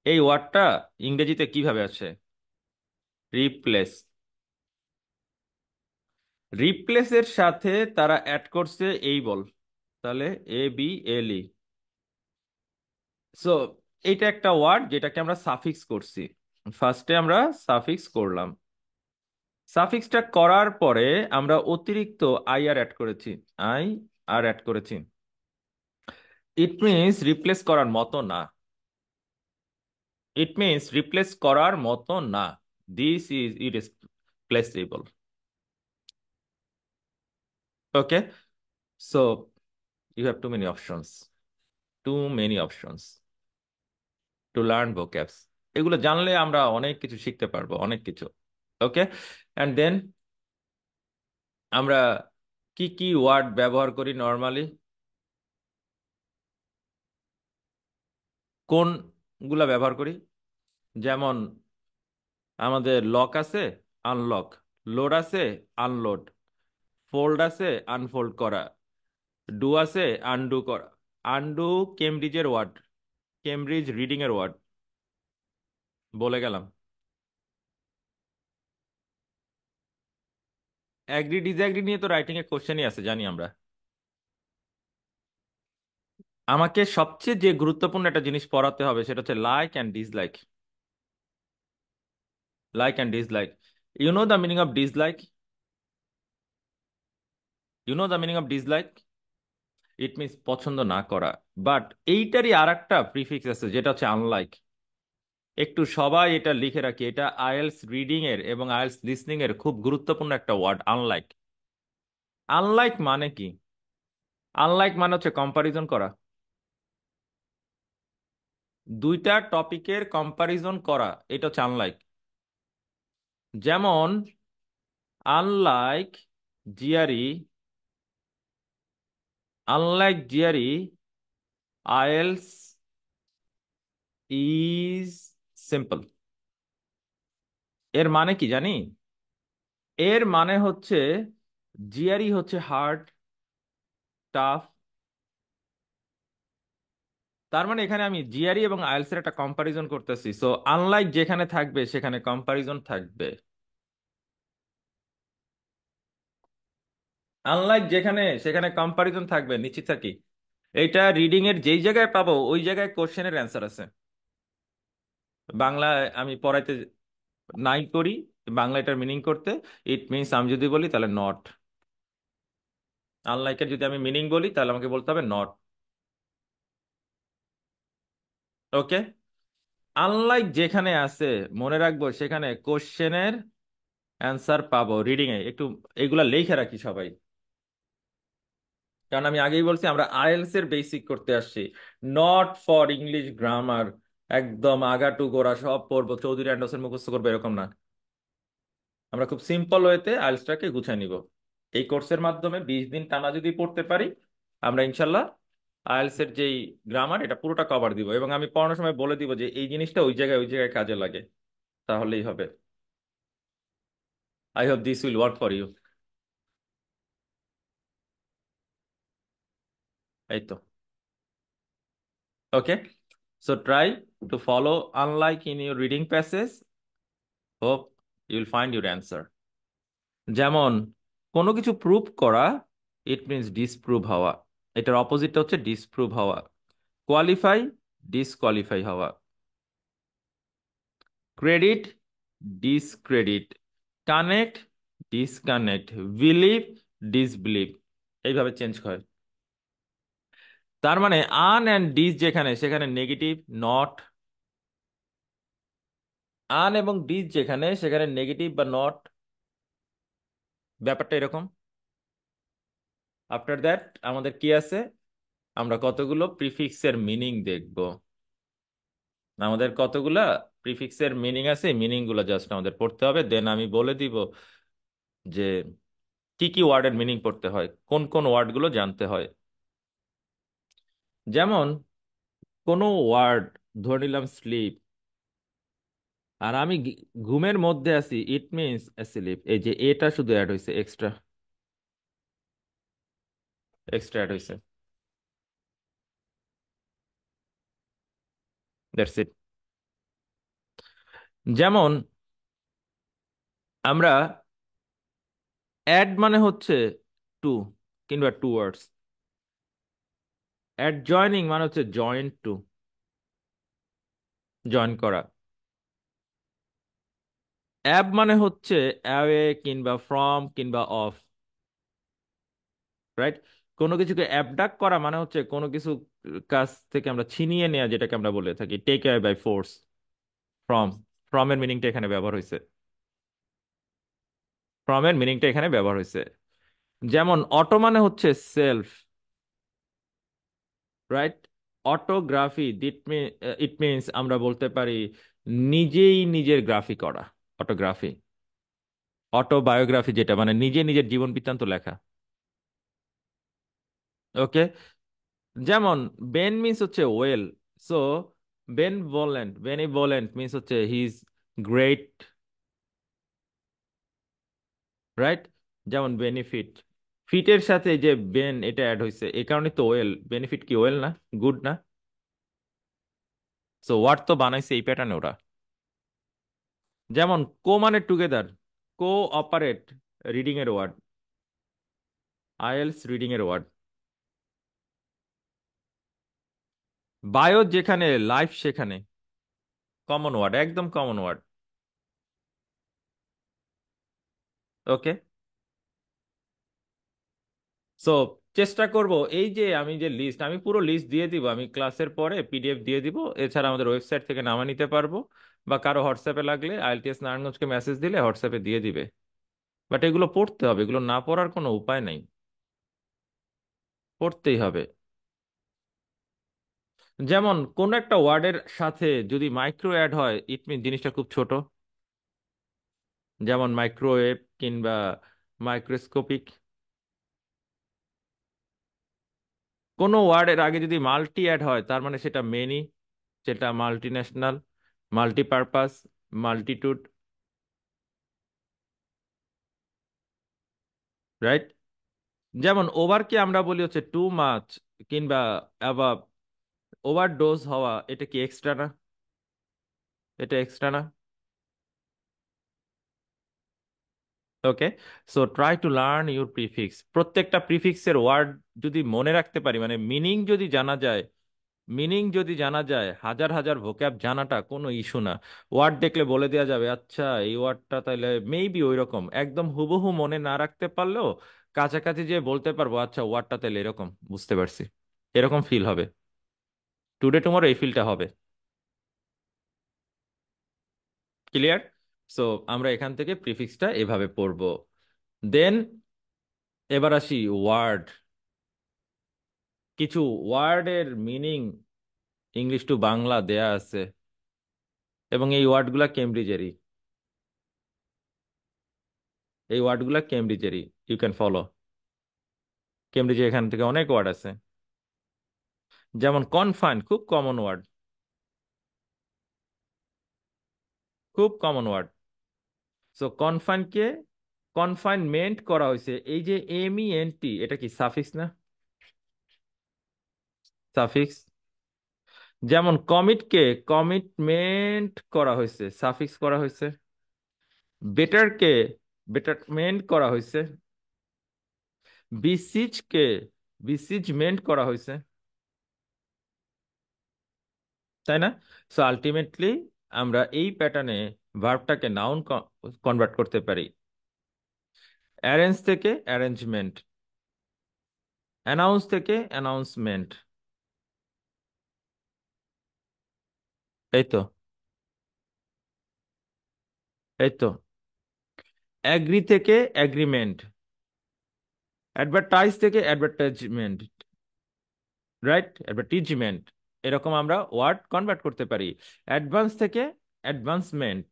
এই ওয়ার্ডটা ইংরেজিতে কিভাবে আছে? রিপ্লেস। রিপ্লেসের সাথে তারা অ্যাড করছে এই বল, তাহলে ABLE। সো এইটা একটা ওয়ার্ড যেটাকে আমরা সাফিক্স করছি। ফার্স্টে আমরা সাফিক্স করলাম, সাফিক্সটা করার পরে আমরা অতিরিক্ত আই আর অ্যাড করেছি, আই আর অ্যাড করেছি। ইট মিনস রিপ্লেস করার মতো না, ইট মিনস রিপ্লেস করার মতো না, this is irreplaceable. Okay, so you have too many options, too many options to learn vocabs. এগুলো জানলে আমরা অনেক কিছু শিখতে পারবো, অনেক কিছু। ওকে, অ্যান্ড দেন আমরা কি কি ওয়ার্ড ব্যবহার করি নর্মালি, কোনগুলা ব্যবহার করি? যেমন আমাদের লক আছে, আনলক, লোড আছে, আনলোড, ফোল্ড আছে, আনফোল্ড করা, ডু আছে, আনডু করা। আনডু কেমব্রিজের ওয়ার্ড, কেমব্রিজ রিডিং এর ওয়ার্ড, বলে গেলাম। অ্যাগ্রি ডিসঅ্যাগ্রি নিয়ে তো রাইটিং এ কোশ্চেনই আছে, জানি আমরা। আমাকে সবচেয়ে যে গুরুত্বপূর্ণ একটা জিনিস পড়াতে হবে সেটা হচ্ছে like and dislike. Like and dislike, you know the meaning of dislike? You know the meaning of dislike? It means পছন্দ না করা। বাট এইটারই আর একটা প্রিফিক্স আছে যেটা হচ্ছে আনলাইক। একটু সবাই এটা লিখে রাখি, এটা আইএলস রিডিং এর এবং আইএলস লিসনিং এর খুব গুরুত্বপূর্ণ একটা ওয়ার্ড, আনলাইক। আনলাইক মানে কি? আনলাইক মানে হচ্ছে কম্পারিজন করা, দুইটা টপিকের কম্পারিজন করা, এটা হচ্ছে আনলাইক। যেমন unlike GRE, unlike GRE, IELTS is simple. এর মানে কি জানি? এর মানে হচ্ছে জিআরই হচ্ছে হার্ড, টাফ। তার মানে এখানে আমি জিআরই এবং আইএলস এর একটা কম্পারিজন করতেছি, সো আনলাইক যেখানে থাকবে সেখানে কম্পারিজন থাকবে। আনলাইক যেখানে সেখানে কম্পারিজন থাকবে, নিশ্চিত থাকি। এইটা রিডিং এর যেই জায়গায় পাবো ওই জায়গায় কোশ্চেনের অ্যান্সার আছে। বাংলা আমি পড়াইতে নাই করি, বাংলা এটার মিনিং করতে, ইট মিনস আমি যদি বলি তাহলে নট। আনলাইকের যদি আমি মিনিং বলি তাহলে আমাকে বলতে হবে নট। ওকে, আনলাইক যেখানে আছে মনে রাখবো সেখানে কোশ্চেনের অ্যান্সার পাবো রিডিং এ। একটু এগুলা লিখে রাখি সবাই, কারণ আমি আগেই বলছি আমরা আইএলস এর বেসিক করতে আসছি, নট ফর ইংলিশ গ্রামার। একদম আগা টু গোড়া সব পড়বো, চৌধুরী অ্যান্ডারসন মুখস্থ করবো এরকম না। আমরা খুব সিম্পল ওয়েতে আইএলসটাকে গুছিয়ে নিব। এই কোর্সের মাধ্যমে 20 দিন টানা যদি পড়তে পারি, আমরা ইনশাল্লাহ আইএলস এর যেই গ্রামার এটা পুরোটা কভার দিব, এবং আমি পড়ানোর সময় বলে দিব যে এই জিনিসটা ওই জায়গায় কাজে লাগে, তাহলেই হবে। I hope this will work for you. এই তো। Okay, so try to follow unlike in your reading passage, hope you will find your answer. যেমন কোনো কিছু প্রুভ করা, ইট মিনস ডিসপ্রুভ হওয়া, এটার অপোজিটটা হচ্ছে ডিসপ্রুভ হওয়া। কোয়ালিফাই, ডিসকোয়ালিফাই হওয়া। Credit, discredit. Connect, disconnect. Believe, disbelieve. এইভাবে চেঞ্জ হয়। তার মানে আন অ্যান্ড ডিস যেখানে সেখানে নেগেটিভ, নট। আন এবং ডিস যেখানে সেখানে নেগেটিভ বা নট, ব্যাপারটা এরকম। আফটার দ্যাট আমাদের কি আছে? আমরা কতগুলো প্রিফিক্সের মিনিং দেখব। আমাদের কতগুলা প্রিফিক্সের মিনিং আছে, মিনিং গুলো জাস্ট আমাদের পড়তে হবে, দেন আমি বলে দিব যে কি কি ওয়ার্ডের মিনিং পড়তে হয়, কোন কোন ওয়ার্ড গুলো জানতে হয়। যেমন কোনো ওয়ার্ড, ধরে নিলাম স্লিপ, আর আমি ঘুমের মধ্যে আছি, ইট মিনস স্লিপ। এই যে এটা শুধু অ্যাড হয়েছে, এক্সট্রা এক্সট্রা অ্যাড হয়েছে, দ্যাটস ইট। যেমন আমরা অ্যাড মানে হচ্ছে টু কিংবা টু ওয়ার্ডস, অ্যাডজয়নিং মানে হচ্ছে জয়েন্ট টু, জয়েন করা। অ্যাব মানে হচ্ছে অ্যাওয়ে কিংবা ফ্রম কিংবা অফ, রাইট? কোনো কিছুকে অ্যাবডাক্ট করা মানে হচ্ছে কোনো কিছু কাছ থেকে আমরা ছিনিয়ে নেওয়া, যেটাকে আমরা বলে থাকি take away by force. From, from এর মিনিংটা এখানে ব্যবহার হয়েছে, ফ্রম এর মিনিংটা এখানে ব্যবহার হয়েছে। যেমন অটো মানে হচ্ছে সেলফ, রাইট? অটোগ্রাফি, ইট মিনস আমরা বলতে পারি নিজেই নিজের গ্রাফি করা, অটোগ্রাফি। অটোবায়োগ্রাফি যেটা মানে নিজে নিজের জীবন বৃত্তান্ত লেখা। ওকে। যেমন বেন মিন্স হচ্ছে ওয়েল, সো বেনিভোলেন্ট মিন্স হচ্ছে হি ইজ গ্রেট, রাইট? যেমন বেনিফিট, ফিটের সাথে যে বেন এটা অ্যাড হয়েছে এই কারণে তো ওয়েল, বেনিফিট কি ওয়েল না, গুড না? সো ওয়ার্ড তো বানাইছে এই প্যাটার্নে ওরা। যেমন কো মানে টুগেদার, কো অপারেট রিডিং এর ওয়ার্ড, আইএলস রিডিং এর ওয়ার্ড। বায়ো যেখানে, লাইফ সেখানে, কমন ওয়ার্ড, একদম কমন ওয়ার্ড। ওকে। সো চেষ্টা করব, এই যে আমি যে লিস্ট, আমি পুরো লিস্ট দিয়ে দিব, আমি ক্লাসের পরে পিডিএফ দিয়ে দিব, এছাড়া আমাদের ওয়েবসাইট থেকে নামা নিতে পারবো, বা কারো হোয়াটসঅ্যাপে লাগলে আইএলটিএস নারায়ণগঞ্জকে মেসেজ দিলে হোয়াটসঅ্যাপে দিয়ে দিবে। বাট এগুলো পড়তে হবে, এগুলো না পড়ার কোনো উপায় নাই, পড়তেই হবে। যেমন কোন একটা ওয়ার্ডের সাথে যদি মাইক্রো অ্যাড হয়, ইট মিন জিনিসটা খুব ছোট। যেমন মাইক্রোওয়েভ কিংবা মাইক্রোস্কোপিক। কোনো ওয়ার্ডের আগে যদি মাল্টি অ্যাড হয় তার মানে সেটা মেনি, সেটা multi national, multipurpose, multitude, right? যেমন ওভারকে আমরা বলি হচ্ছে টু মাচ কিংবা অ্যাবাভ, ওভারডোজ হওয়া এটা কি এক্সট্রা না? এটা এক্সট্রা না? Okay. So try to learn your prefix, প্রত্যেকটা প্রিফিক্সের ওয়ার্ড যদি মনে রাখতে পারি, মানে মিনিং যদি জানা যায়, মিনিং যদি জানা যায়, হাজার হাজার ভোক্যাব জানাটা কোনো ইস্যু না। ওয়ার্ড দেখলে বলে দেওয়া যাবে, আচ্ছা এই ওয়ার্ডটা তাহলে মেবি ওই রকম, একদম হুবহু মনে না রাখতে পারলেও কাছাকাছি যে বলতে পারবো, আচ্ছা ওয়ার্ডটা তাহলে এরকম, বুঝতে পারছি, এরকম ফিল হবে, টুডে টুমরো এই ফিলটা হবে। ক্লিয়ার? সো আমরা এখান থেকে প্রিফিক্সটা এভাবে পড়বো। দেন এবার আসি ওয়ার্ড, কিছু ওয়ার্ডের মিনিং ইংলিশ টু বাংলা দেয়া আছে, এবং এই ওয়ার্ডগুলা কেমব্রিজেরই, এই ওয়ার্ডগুলা কেমব্রিজেরই, ইউ ক্যান ফলো। কেমব্রিজে এখান থেকে অনেক ওয়ার্ড আছে। যেমন কনফাইন, খুব কমন ওয়ার্ড, খুব কমন ওয়ার্ড। সো কনফাইনকে কনফাইনমেন্ট করা হয়েছে, এই যে MENT, এটা কি সাফিক্স না? সাফিক্স। যেমন কমিটকে কমিটমেন্ট করা হয়েছে, সাফিক্স করা হয়েছে। বেটারকে বেটারমেন্ট করা হয়েছে। বিসিজকে বিসিজমেন্ট করা হয়েছে, তাই না? সো আলটিমেটলি আমরা এই প্যাটার্নে ভার্বটাকে নাউন কনভার্ট করতে পারি। অ্যারেঞ্জ থেকে অ্যারেঞ্জমেন্ট, অ্যানাউন্স থেকে অ্যানাউন্সমেন্ট, এই তো, এই তো। অ্যাগ্রি থেকে অ্যাগ্রিমেন্ট, অ্যাডভার্টাইজ থেকে অ্যাডভার্টাইজমেন্ট, রাইট, অ্যাডভার্টিজমেন্ট। এরকম আমরা ওয়ার্ড কনভার্ট করতে পারি। অ্যাডভান্স থেকে অ্যাডভান্সমেন্ট।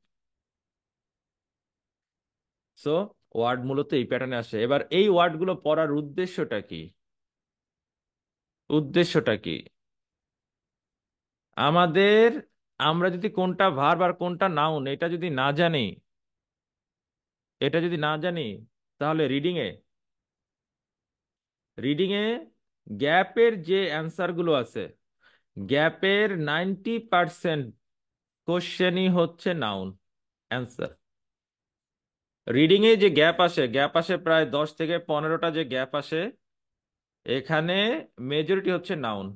সো ওয়ার্ড মূলত এই প্যাটার্নে আসে। এবার এই ওয়ার্ডগুলো পড়ার উদ্দেশ্যটা কি? উদ্দেশ্যটা কি আমাদের? আমরা যদি কোনটা ভার্ব আর কোনটা নাউন এটা যদি না জানি, এটা যদি না জানি, তাহলে রিডিং এ গ্যাপের যে অ্যান্সার গুলো আছে, গ্যাপের 90% কোশ্চেনই হচ্ছে নাউন অ্যান্সার। রিডিং এ যে গ্যাপ আসে প্রায় 10 থেকে 15টা যে গ্যাপ আসে, এখানে মেজরিটি হচ্ছে নাউন,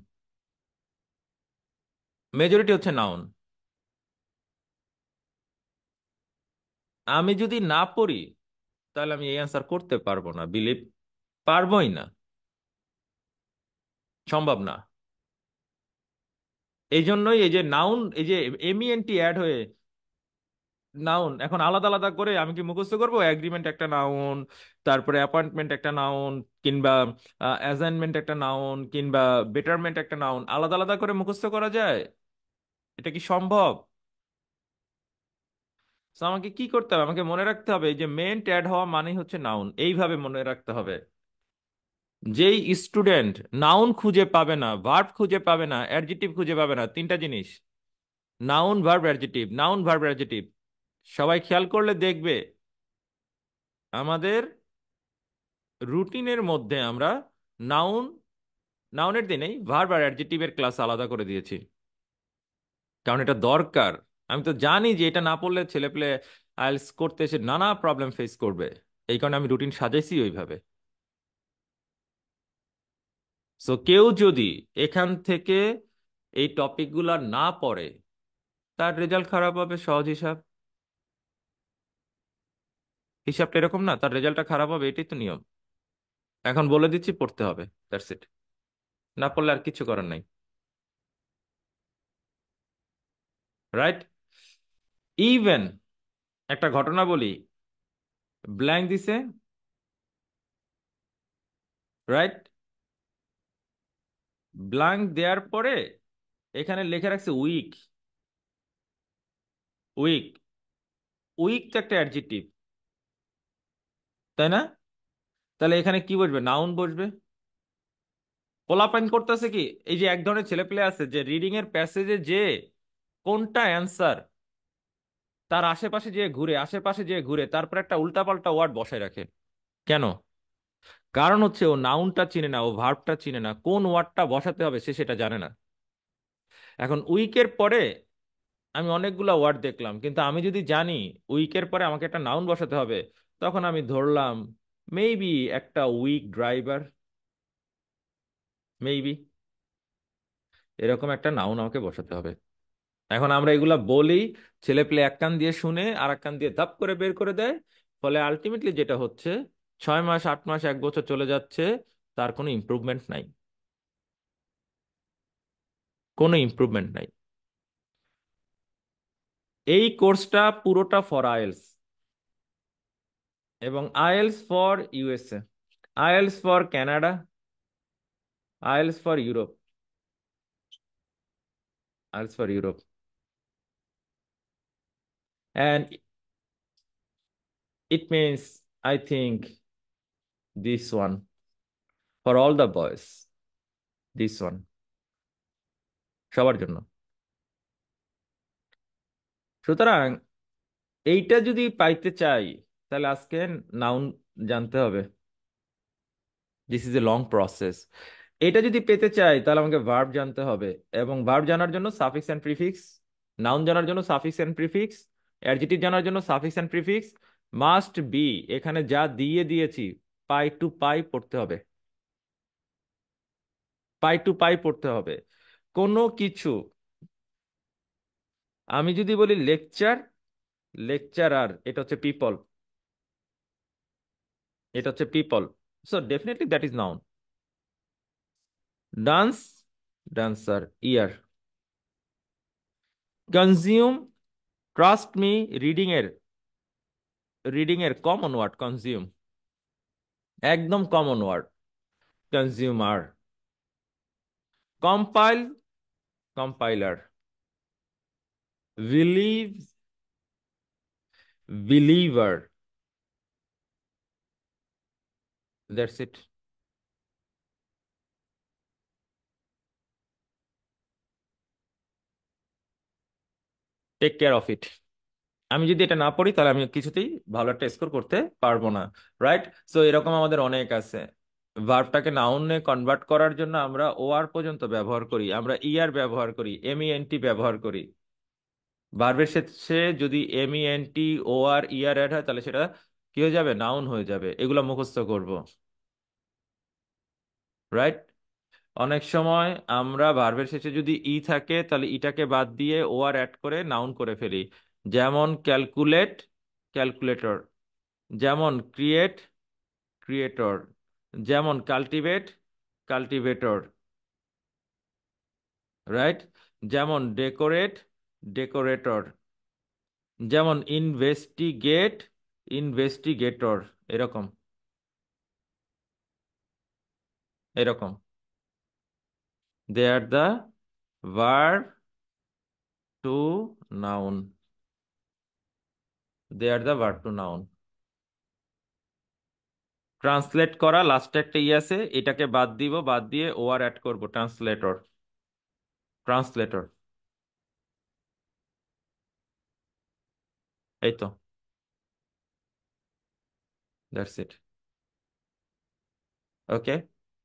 মেজরিটি হচ্ছে নাউন। আমি যদি না পড়ি তাহলে আমি এই অ্যান্সার করতে পারবো না, বিলিভ, পারবোই না, সম্ভব না। এই জন্যই এই যে নাউন, এই যে এমইএনটি অ্যাড হয়ে নাউন এখন আলাদা আলাদা করে আমি কি মুখস্থ করবো? এগ্রিমেন্ট একটা নাউন, তারপরে অ্যাপয়েন্টমেন্ট একটা নাউন, কিংবা অ্যাসাইনমেন্ট একটা নাউন, কিংবা বেটারমেন্ট একটা নাউন, আলাদা আলাদা করে মুখস্থ করা যায়? এটা কি সম্ভব? তো আমাকে কি করতে হবে? আমাকে মনে রাখতে হবে এই যে মেন্ট অ্যাড হওয়া মানেই হচ্ছে নাউন, এইভাবে মনে রাখতে হবে। যেই স্টুডেন্ট নাউন খুঁজে পাবে না, ভার্ব খুঁজে পাবে না, অ্যাডজেক্টিভ খুঁজে পাবে না, তিনটা জিনিস, noun verb adjective, noun verb adjective, সবাই খেয়াল করলে দেখবে আমাদের রুটিনের মধ্যে আমরা নাউন, নাউনের দিনেই ভার্ব আর অ্যাডজেক্টিভের ক্লাস আলাদা করে দিয়েছি, কারণ এটা দরকার। আমি তো জানি যে এটা না পড়লে ছেলেপেলে আইএলটিএস করতে এসে নানা প্রবলেম ফেস করবে, এই কারণে আমি রুটিন সাজাইছি ওইভাবে। সো কেউ যদি এখান থেকে এই টপিকগুলো না পড়ে, তার রেজাল্ট খারাপ হবে, সহজ হিসাব। হিসাবটা এরকম না, তার রেজাল্টটা খারাপ হবে, এটাই তো নিয়ম। এখন বলে দিচ্ছি, পড়তে হবে, দ্যাটস ইট। না পড়লে আর কিছু করার নাই, রাইট? ইভেন একটা ঘটনা বলি, ব্ল্যাঙ্ক দিছে, রাইট, ব্ল্যাঙ্ক দেওয়ার পরে এখানে লেখা রাখছে উইক। উইক, উইক তো একটা অ্যাডজেক্টিভ, তাই না? তাহলে এখানে কি বসবে? নাউন বসবে। পোলাপাইন করতেছে কি, এই যে এক ধরনের ছেলে পেলে আছে যে রিডিং এর প্যাসেজে যে কোনটা অ্যান্সার, তার আশেপাশে যে ঘুরে, আশেপাশে যে ঘুরে, তারপর একটা উল্টাপাল্টা ওয়ার্ড বসায় রাখে। কেন? কারণ হচ্ছে ও নাউনটা চিনে না, ও ভার্বটা চিনে না, কোন ওয়ার্ডটা বসাতে হবে সে সেটা জানে না। এখন উইকের পরে আমি অনেকগুলা ওয়ার্ড দেখলাম, কিন্তু আমি যদি জানি উইকের পরে আমাকে একটা নাউন বসাতে হবে, তখন আমি ধরলাম মেবি একটা উইক ড্রাইভার, মেবি এরকম একটা নাউন আমাকে বসাতে হবে। এখন আমরা এগুলা বলি, ছেলে পেলে এক কান দিয়ে শুনে আর এক কান দিয়ে ধাপ করে বের করে দেয়। ফলে আলটিমেটলি যেটা হচ্ছে, 6 মাস, 8 মাস, 1 বছর চলে যাচ্ছে, তার কোনো ইমপ্রুভমেন্ট নাই, কোনো ইমপ্রুভমেন্ট নাই। এই কোর্সটা পুরোটা ফর আইএলস, এবং IELTS for USA, IELTS for Canada, IELTS for Europe, IELTS for Europe, and it means, I think, this one for all the boys, this one সবার জন্য। সুতরাং এইটা যদি পাইতে চাই, তাহলে আজকে নাউন জানতে হবে। This is a long process. এটা যদি পেতে চাই তাহলে আমাকে ভার্ব জানতে হবে, এবং ভার্ব জানার জন্য সাফিক্স এন্ড প্রিফিক্স, নাউন জানার জন্য সাফিক্স এন্ড প্রিফিক্স, অ্যাডজেক্টিভ জানার জন্য suffix and prefix must be. এখানে যা দিয়ে দিয়েছি, পাই টু পাই পড়তে হবে, পাই টু পাই পড়তে হবে। কোনো কিছু, আমি যদি বলি লেকচার, লেকচারার, এটা হচ্ছে পিপল, এটা হচ্ছে people, so definitely that is noun. Dance, dancer, er, consume, trust me, reading এর কমন ওয়ার্ড কনজিউম, একদম common word. Consumer, compile, compiler, believe, believer, that's it. Take care of it. আমি যদি এটা না পড়ি তাহলে আমি কিছুতেই ভালো একটা স্কোর করতে পারবো না, রাইট? সো এরকম আমাদের অনেক আছে। ভার্বটাকে নাউনে কনভার্ট করার জন্য আমরা ওআর পর্যন্ত ব্যবহার করি, আমরা ইআর ব্যবহার করি, এমইএনটি ব্যবহার করি। ভার্বের শেষে যদি এমইএনটি ওআর ইআর অ্যাড হয় তাহলে সেটা কি হয়ে যাবে? নাউন হয়ে যাবে। এগুলো মুখস্থ করব, রাইট? অনেক সময় আমরা ভার্বের শেষে যদি ই থাকে তাহলে ইটাকে বাদ দিয়ে ওআর অ্যাড করে নাউন করে ফেলি। যেমন ক্যালকুলেট, ক্যালকুলেটর। যেমন ক্রিয়েট, ক্রিয়েটর। যেমন কাল্টিভেট, কাল্টিভেটর, রাইট? যেমন ডেকোরেট, ডেকোরেটর। যেমন ইনভেস্টিগেট, ইনভেস্টিগেটর। এরকম, এরকম। They are the verb to noun, they are the verb to noun. Translate করা, লাস্টে একটা ই আছে, এটাকে বাদ দিব, বাদ দিয়ে ওআর অ্যাড করব, ট্রান্সলেটর, ট্রান্সলেটর। এই তো, দ্যাটস ইট। ওকে।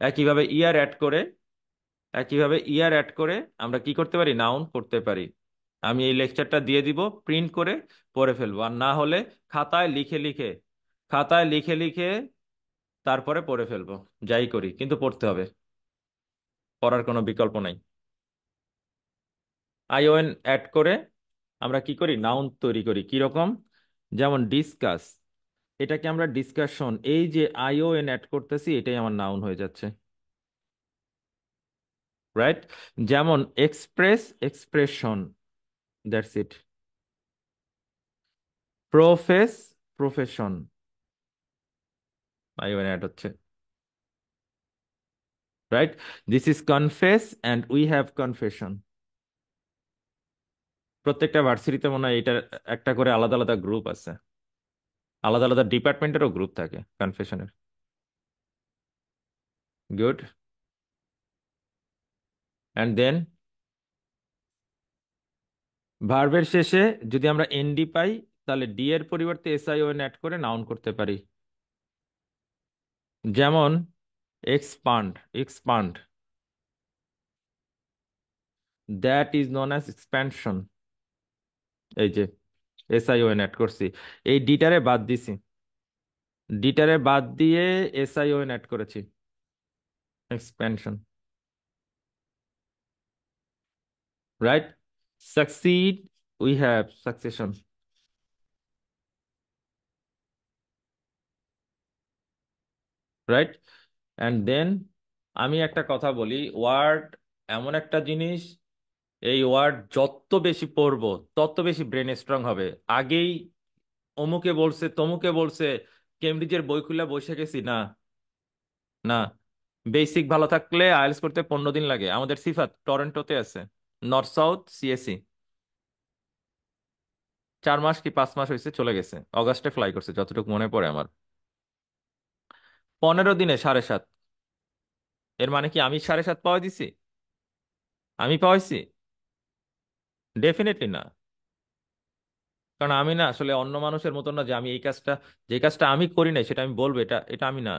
একইভাবে ইয়ার অ্যাড করে, একইভাবে ইয়ার অ্যাড করে আমরা কি করতে পারি? নাউন করতে পারি। আমি এই লেকচারটা দিয়ে দিব, প্রিন্ট করে পড়ে ফেলবো, আর না হলে খাতায় লিখে লিখে, খাতায় লিখে লিখে তারপরে পড়ে ফেলবো। যাই করি কিন্তু পড়তে হবে, পড়ার কোনো বিকল্প নাই। আইওএন অ্যাড করে আমরা কি করি? নাউন তৈরি করি। কি রকম? যেমন ডিসকাস, এটাকে আমরা ডিসকাশন, এই যে আইওএন অ্যাড করতেছি এটাই আমার নাউন হয়ে যাচ্ছে, রাইট? যেমন express, expression, that's it. Profess, profession, ION add হচ্ছে, right? This is confess and we have confession. প্রত্যেকটা ভার্সিটিতে মনে হয় এটা একটা করে আলাদা আলাদা গ্রুপ আছে, আলাদা আলাদা ডিপার্টমেন্টেরও গ্রুপ থাকে কনফেশনের। গুড। অ্যান্ড দেন ভার্বের শেষে যদি আমরা এনডি পাই তাহলে ডি এর পরিবর্তে এসআইওএন অ্যাড করে নাউন করতে পারি। যেমন expand, expand, that is known as expansion. এই যে এসআইওএন অ্যাড করছি, এই ডিটারে বাদ দিছি, ডিটারে বাদ দিয়ে এসআইওএন অ্যাড করেছি, expansion, right? Succeed, we have succession, right? And then আমি একটা কথা বলি, ওয়ার্ড এমন একটা জিনিস, এই ওয়ার্ড যত বেশি পড়বো তত বেশি ব্রেন স্ট্রং হবে। আগেই অমুকে বলছে, তমুকে বলছে, কেমব্রিজের বই খুলে বসে গেছি, না, না। বেসিক ভালো থাকলে আইএলটিএস করতে 15 দিন লাগে। আমাদের সিফাত টরন্টোতে আছে, নর্থ সাউথ সিএসসি, 4 মাস কি 5 মাস হয়েছে, চলে গেছে, অগাস্টে ফ্লাই করছে যতটুকু মনে পড়ে আমার। 15 দিনে 7.5। এর মানে কি আমি 7.5 পাওয়া দিছি? আমি পাওয়াইছি? ডেফিনেটলি না। কারণ আমি না আসলে অন্য মানুষের মতো না যে আমি এই কাজটা, যে কাজটা আমি করি নাই সেটা আমি বলবো, এটা এটা আমি না।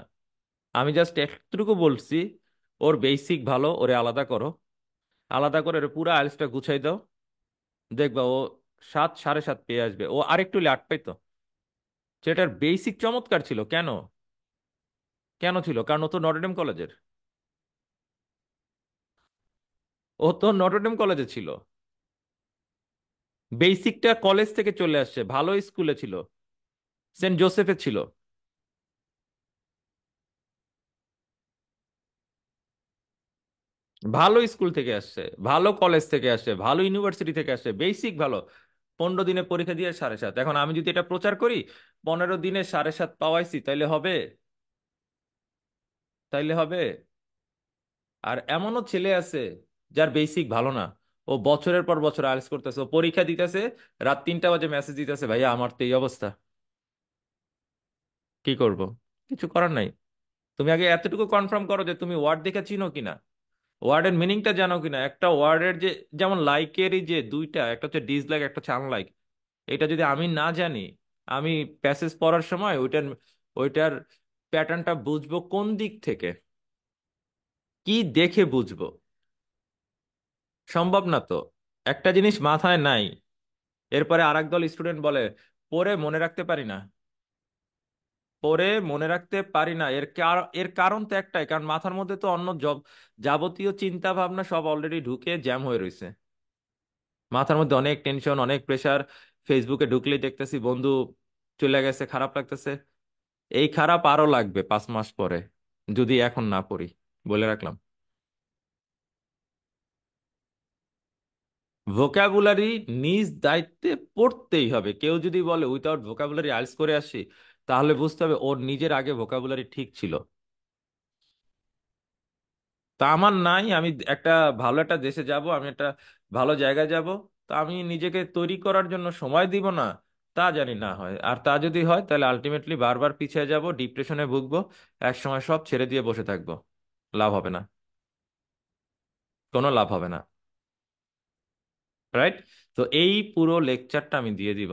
আমি জাস্ট একটুকু বলছি, ওর বেসিক ভালো, ওরে আলাদা করো, আলাদা করে ওর পুরো আইএলটিএসটা গুছাই দাও, দেখবা ও 7, 7.5 পেয়ে আসবে। ও আরেকটু হলে 8 পাইতো। সেটার বেসিক চমৎকার ছিল। কেন? কেন ছিল? কারণ ও তো নটরডেম কলেজের, ও তো নটরডেম কলেজে ছিল। বেসিকটা কলেজ থেকে চলে আসছে, ভালো স্কুলে ছিল, সেন্ট জোসেফে ছিল। ভালো স্কুল থেকে আসছে, ভালো কলেজ থেকে আসছে, ভালো ইউনিভার্সিটি থেকে আসছে, বেসিক ভালো। 15 দিনে পরীক্ষা দিয়ে 7.5, এখন আমি যদি এটা প্রচার করি 15 দিনে 7.5 পাওয়াইছি, তাইলে হবে? তাইলে হবে? আর এমনও ছেলে আছে যার বেসিক ভালো না, ও বছরের পর বছর আইএলটিএস করতেছে, ও পরীক্ষা দিতেছে, রাত 3টা বাজে মেসেজ দিতেছে, ভাইয়া আমার তো এই অবস্থা, কি করব? কিছু করার নাই। তুমি আগে এতটুকু কনফার্ম করো যে তুমি ওয়ার্ড দেখে চিনো কিনা, ওয়ার্ডের মিনিংটা জানো কিনা। একটা ওয়ার্ডের যে, যেমন লাইকেরই যে দুইটা, একটা হচ্ছে ডিসলাইক, একটা হচ্ছে আনলাইক, এটা যদি আমি না জানি, আমি প্যাসেজ পড়ার সময় ওইটার ওইটার প্যাটার্নটা বুঝবো কোন দিক থেকে? কি দেখে বুঝবো? সম্ভব না তো। একটা জিনিস মাথায় নাই, এরপরে আরেক দল স্টুডেন্ট বলে পড়ে মনে রাখতে পারি না, পড়ে মনে রাখতে পারি না। এর কারণ তো একটাই, কারণ মাথার মধ্যে তো অন্য যাবতীয় চিন্তা ভাবনা সব অলরেডি ঢুকে জ্যাম হয়ে রয়েছে। মাথার মধ্যে অনেক টেনশন, অনেক প্রেসার। ফেসবুকে ঢুকলেই দেখতেছি বন্ধু চলে গেছে, খারাপ লাগতেছে। এই খারাপ আরো লাগবে 5 মাস পরে, যদি এখন না পড়ি। বলে রাখলাম। ভোকাবুলারি নিজ দায়িত্বে পড়তেই হবে। কেউ যদি বলে উইথাউট ভোকাবুলারি আইলস করে আসি, তাহলে বুঝতে হবে ওর নিজের আগে ভোকাবুলারি ঠিক ছিল। তা আমার নাই। আমি একটা ভালো একটা দেশে যাব, আমি একটা ভালো জায়গায় যাব, তা আমি নিজেকে তৈরি করার জন্য সময় দিব না? তা জানি না হয়, আর তা যদি হয় তাহলে আলটিমেটলি বারবার পিছিয়ে যাব, ডিপ্রেশনে ভুগবো, এক সময় সব ছেড়ে দিয়ে বসে থাকবো। লাভ হবে না, কোনো লাভ হবে না। রাইট? তো এই পুরো লেকচারটা আমি দিয়ে দিব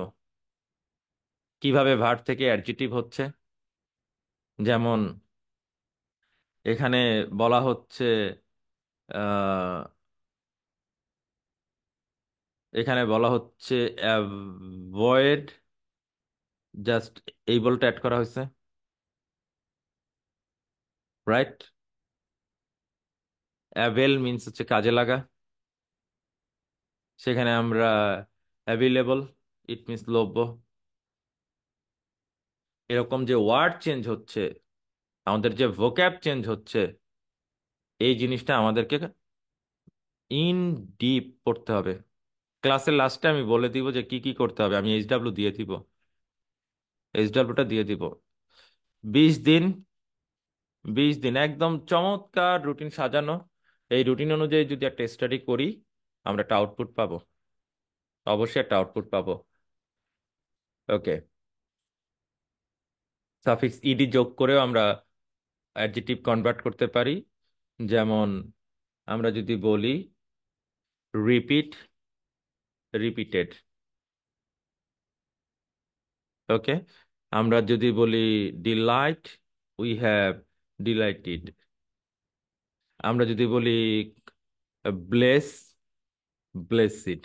কিভাবে ভার্ব থেকে অ্যাডজেক্টিভ হচ্ছে। যেমন এখানে বলা হচ্ছে, আহ, এখানে বলা হচ্ছে অ্যাভয়েড, জাস্ট এই বলটা অ্যাড করা হয়েছে। রাইট? অ্যাভেল মিন্স হচ্ছে কাজে লাগা। সেখানে আমরা অ্যাভেলেবল, ইট মিন্স লভ্য। এরকম যে ওয়ার্ড চেঞ্জ হচ্ছে, আমাদের যে ভোক্যাব চেঞ্জ হচ্ছে, এই জিনিসটা আমাদেরকে ইন ডিপ পড়তে হবে। ক্লাসের লাস্টে আমি বলে দিব যে কি কি করতে হবে, আমি এইচডাব্লিউ দিয়ে দিব, এইচডাব্লিউটা দিয়ে দিব। 20 দিন, 20 দিন একদম চমৎকার রুটিন সাজানো। এই রুটিন অনুযায়ী যদি একটা স্টাডি করি, আমরা একটা আউটপুট পাবো, অবশ্যই একটা আউটপুট পাবো। ওকে। সাফিক্স ইডি যোগ করেও আমরা অ্যাডজেক্টিভ কনভার্ট করতে পারি। যেমন আমরা যদি বলি রিপিট, রিপিটেড। ওকে। আমরা যদি বলি ডিলাইট, উই হ্যাভ ডিলাইটেড। আমরা যদি বলি ব্লেস, ব্লেসিড।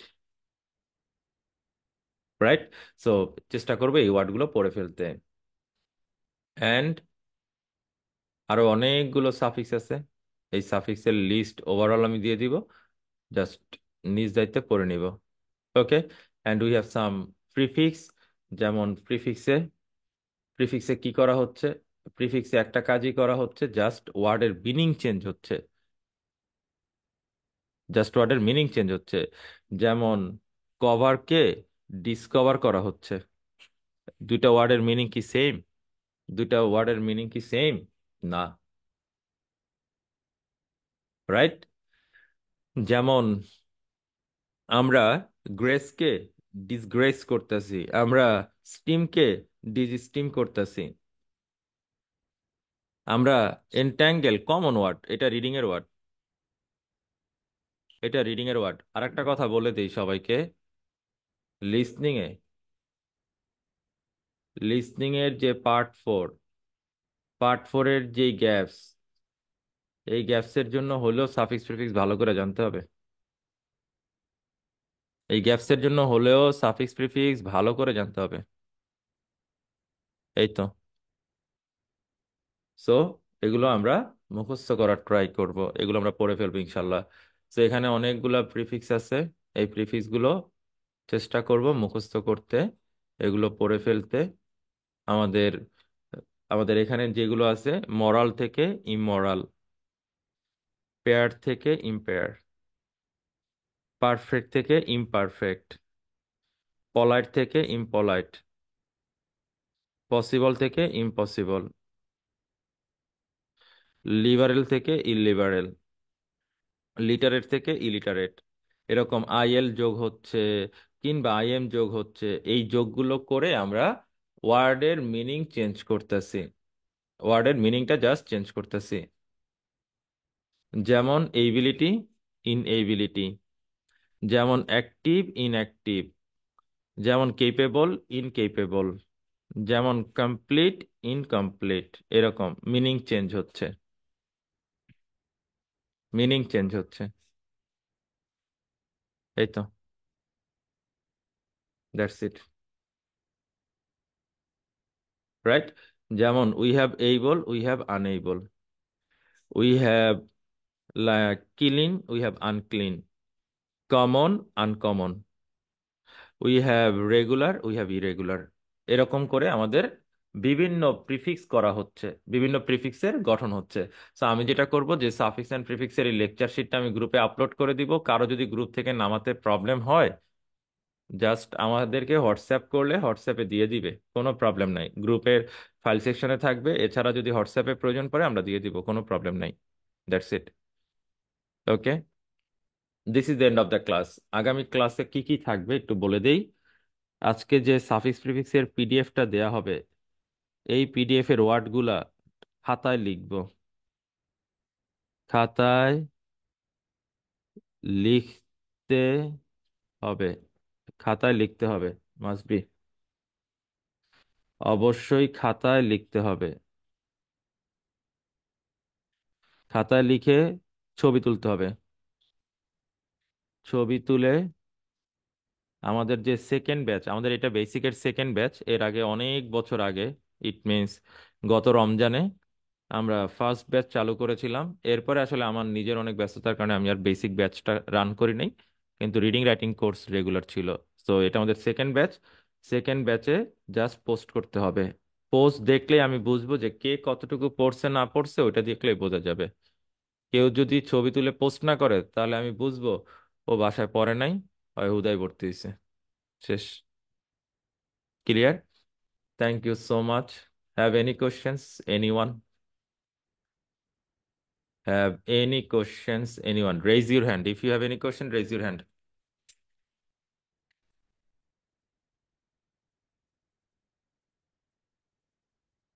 রাইট? সো চেষ্টা করবো এই ওয়ার্ডগুলো পড়ে ফেলতে। অ্যান্ড আরো অনেকগুলো সাফিক্স আছে, এই সাফিক্সের লিস্ট ওভারঅল আমি দিয়ে দিব, জাস্ট নিজ দায়িত্বে পড়ে নিব। Okay. And we have some prefix. যেমন প্রিফিক্সে কি করা হচ্ছে? প্রিফিক্সে একটা কাজই করা হচ্ছে, জাস্ট ওয়ার্ডের মিনিং চেঞ্জ হচ্ছে, জাস্ট ওয়ার্ডের মিনিং চেঞ্জ হচ্ছে। যেমন কভারকে ডিসকভার করা হচ্ছে। দুইটা ওয়ার্ডের মিনিং কি সেম? দুইটা ওয়ার্ডের মিনিং কি সেম? না। রাইট? যেমন আমরা গ্রেসকে ডিসগ্রেস করতেছি, আমরা স্টিমকে ডিসস্টিম করতেছি। আমরা এন্ট্যাঙ্গেল, কমন ওয়ার্ড, এটা রিডিং এর ওয়ার্ড, এটা রিডিং এর ওয়ার্ড। আর একটা কথা বলে দেই সবাইকে, লিসনিং এ, লিসনিং এর যে পার্ট 4, পার্ট 4 এর যে গ্যাপস, এই গ্যাপসের জন্য হলেও সাফিক্স প্রিফিক্স ভালো করে জানতে হবে। এই গ্যাপসের জন্য হলেও সাফিক্স প্রিফিক্স ভালো করে জানতে হবে। এই তো। সো এগুলো আমরা মুখস্থ করার ট্রাই করব, এগুলো আমরা পড়ে ফেলবো ইনশাল্লাহ। তো এখানে অনেকগুলা প্রিফিক্স আছে, এই প্রিফিক্স গুলো চেষ্টা করব মুখস্থ করতে, এগুলো পড়ে ফেলতে। আমাদের আমাদের এখানে যেগুলো আছে, মরাল থেকে ইমরাল, পেয়ার থেকে ইম্পেয়ার, পারফেক্ট থেকে ইমপারফেক্ট, পলাইট থেকে ইমপলাইট, পসিবল থেকে ইম্পসিবল, লিবারেল থেকে ইলিবারেল, লিটারেট থেকে ইলিটারেট। এরকম আইএল যোগ হচ্ছে কিংবা আইএম যোগ হচ্ছে, এই যোগগুলো করে আমরা ওয়ার্ডের মিনিং চেঞ্জ করতেছি, ওয়ার্ডের মিনিংটা জাস্ট চেঞ্জ করতেছি। যেমন এইবিলিটি, ইনএবিলিটি, যেমন অ্যাক্টিভ, ইনঅ্যাক্টিভ, যেমন কেপেবল, ইনকেপেবল, যেমন কমপ্লিট, ইনকমপ্লিট। এরকম মিনিং চেঞ্জ হচ্ছে, মিনিং চেঞ্জ হচ্ছে। এই তো, দ্যাটস ইট, রাইট। যেমন we have able, we have unable, we have clean, we have unclean, common, uncommon, we have regular, we have irregular. এরকম করে আমাদের বিভিন্ন প্রিফিক্স করা হচ্ছে, বিভিন্ন প্রিফিক্সের গঠন হচ্ছে। তো আমি যেটা করব যে সাফিক্স অ্যান্ড প্রিফিক্সের এই লেকচার শিটটা আমি গ্রুপে আপলোড করে দিব। কারো যদি গ্রুপ থেকে নামাতে প্রবলেম হয়, জাস্ট আমাদেরকে হোয়াটসঅ্যাপ করলে হোয়াটসঅ্যাপে দিয়ে দিবে, কোনো প্রবলেম নাই। গ্রুপের ফাইল সেকশনে থাকবে, এছাড়া যদি হোয়াটসঅ্যাপে প্রয়োজন পড়ে আমরা দিয়ে দিব, কোনো প্রবলেম নাই। That's it. Okay, this is the end of the class. আগামী ক্লাসে কি কি থাকবে একটু বলে দেই। আজকে যে সাফিক্স প্রিফিক্সের পিডিএফটা দেয়া হবে, এই পিডিএফ এর ওয়ার্ডগুলা খাতায় লিখবো, খাতায় লিখতে হবে, খাতায় লিখতে হবে, মাস্ট বি, অবশ্যই খাতায় লিখতে হবে। খাতায় লিখে ছবি তুলতে হবে, ছবি তুলে আমাদের যে সেকেন্ড ব্যাচ, আমাদের এটা বেসিকের সেকেন্ড ব্যাচ, এর আগে অনেক বছর আগে, ইট মিনস গত রমজানে আমরা ফার্স্ট ব্যাচ চালু করেছিলাম। এরপরে আসলে আমার নিজের অনেক ব্যস্ততার কারণে আমি আর বেসিক ব্যাচটা রান করি নাই, কিন্তু রিডিং রাইটিং কোর্স রেগুলার ছিল। তো এটা আমাদের সেকেন্ড ব্যাচ। সেকেন্ড ব্যাচে জাস্ট পোস্ট করতে হবে, পোস্ট দেখলেই আমি বুঝবো যে কে কতটুকু পড়ছে না পড়ছে, ওইটা দেখলেই বোঝা যাবে। কেউ যদি ছবি তুলে পোস্ট না করে তাহলে আমি বুঝবো ও বাসায় পড়ে নাই, হয় হুদাই ভর্তি হয়েছে। শেষ। Clear? Thank you so much. Have any questions, anyone? Have any questions? Anyone? Raise your hand. If you have any question, raise your hand.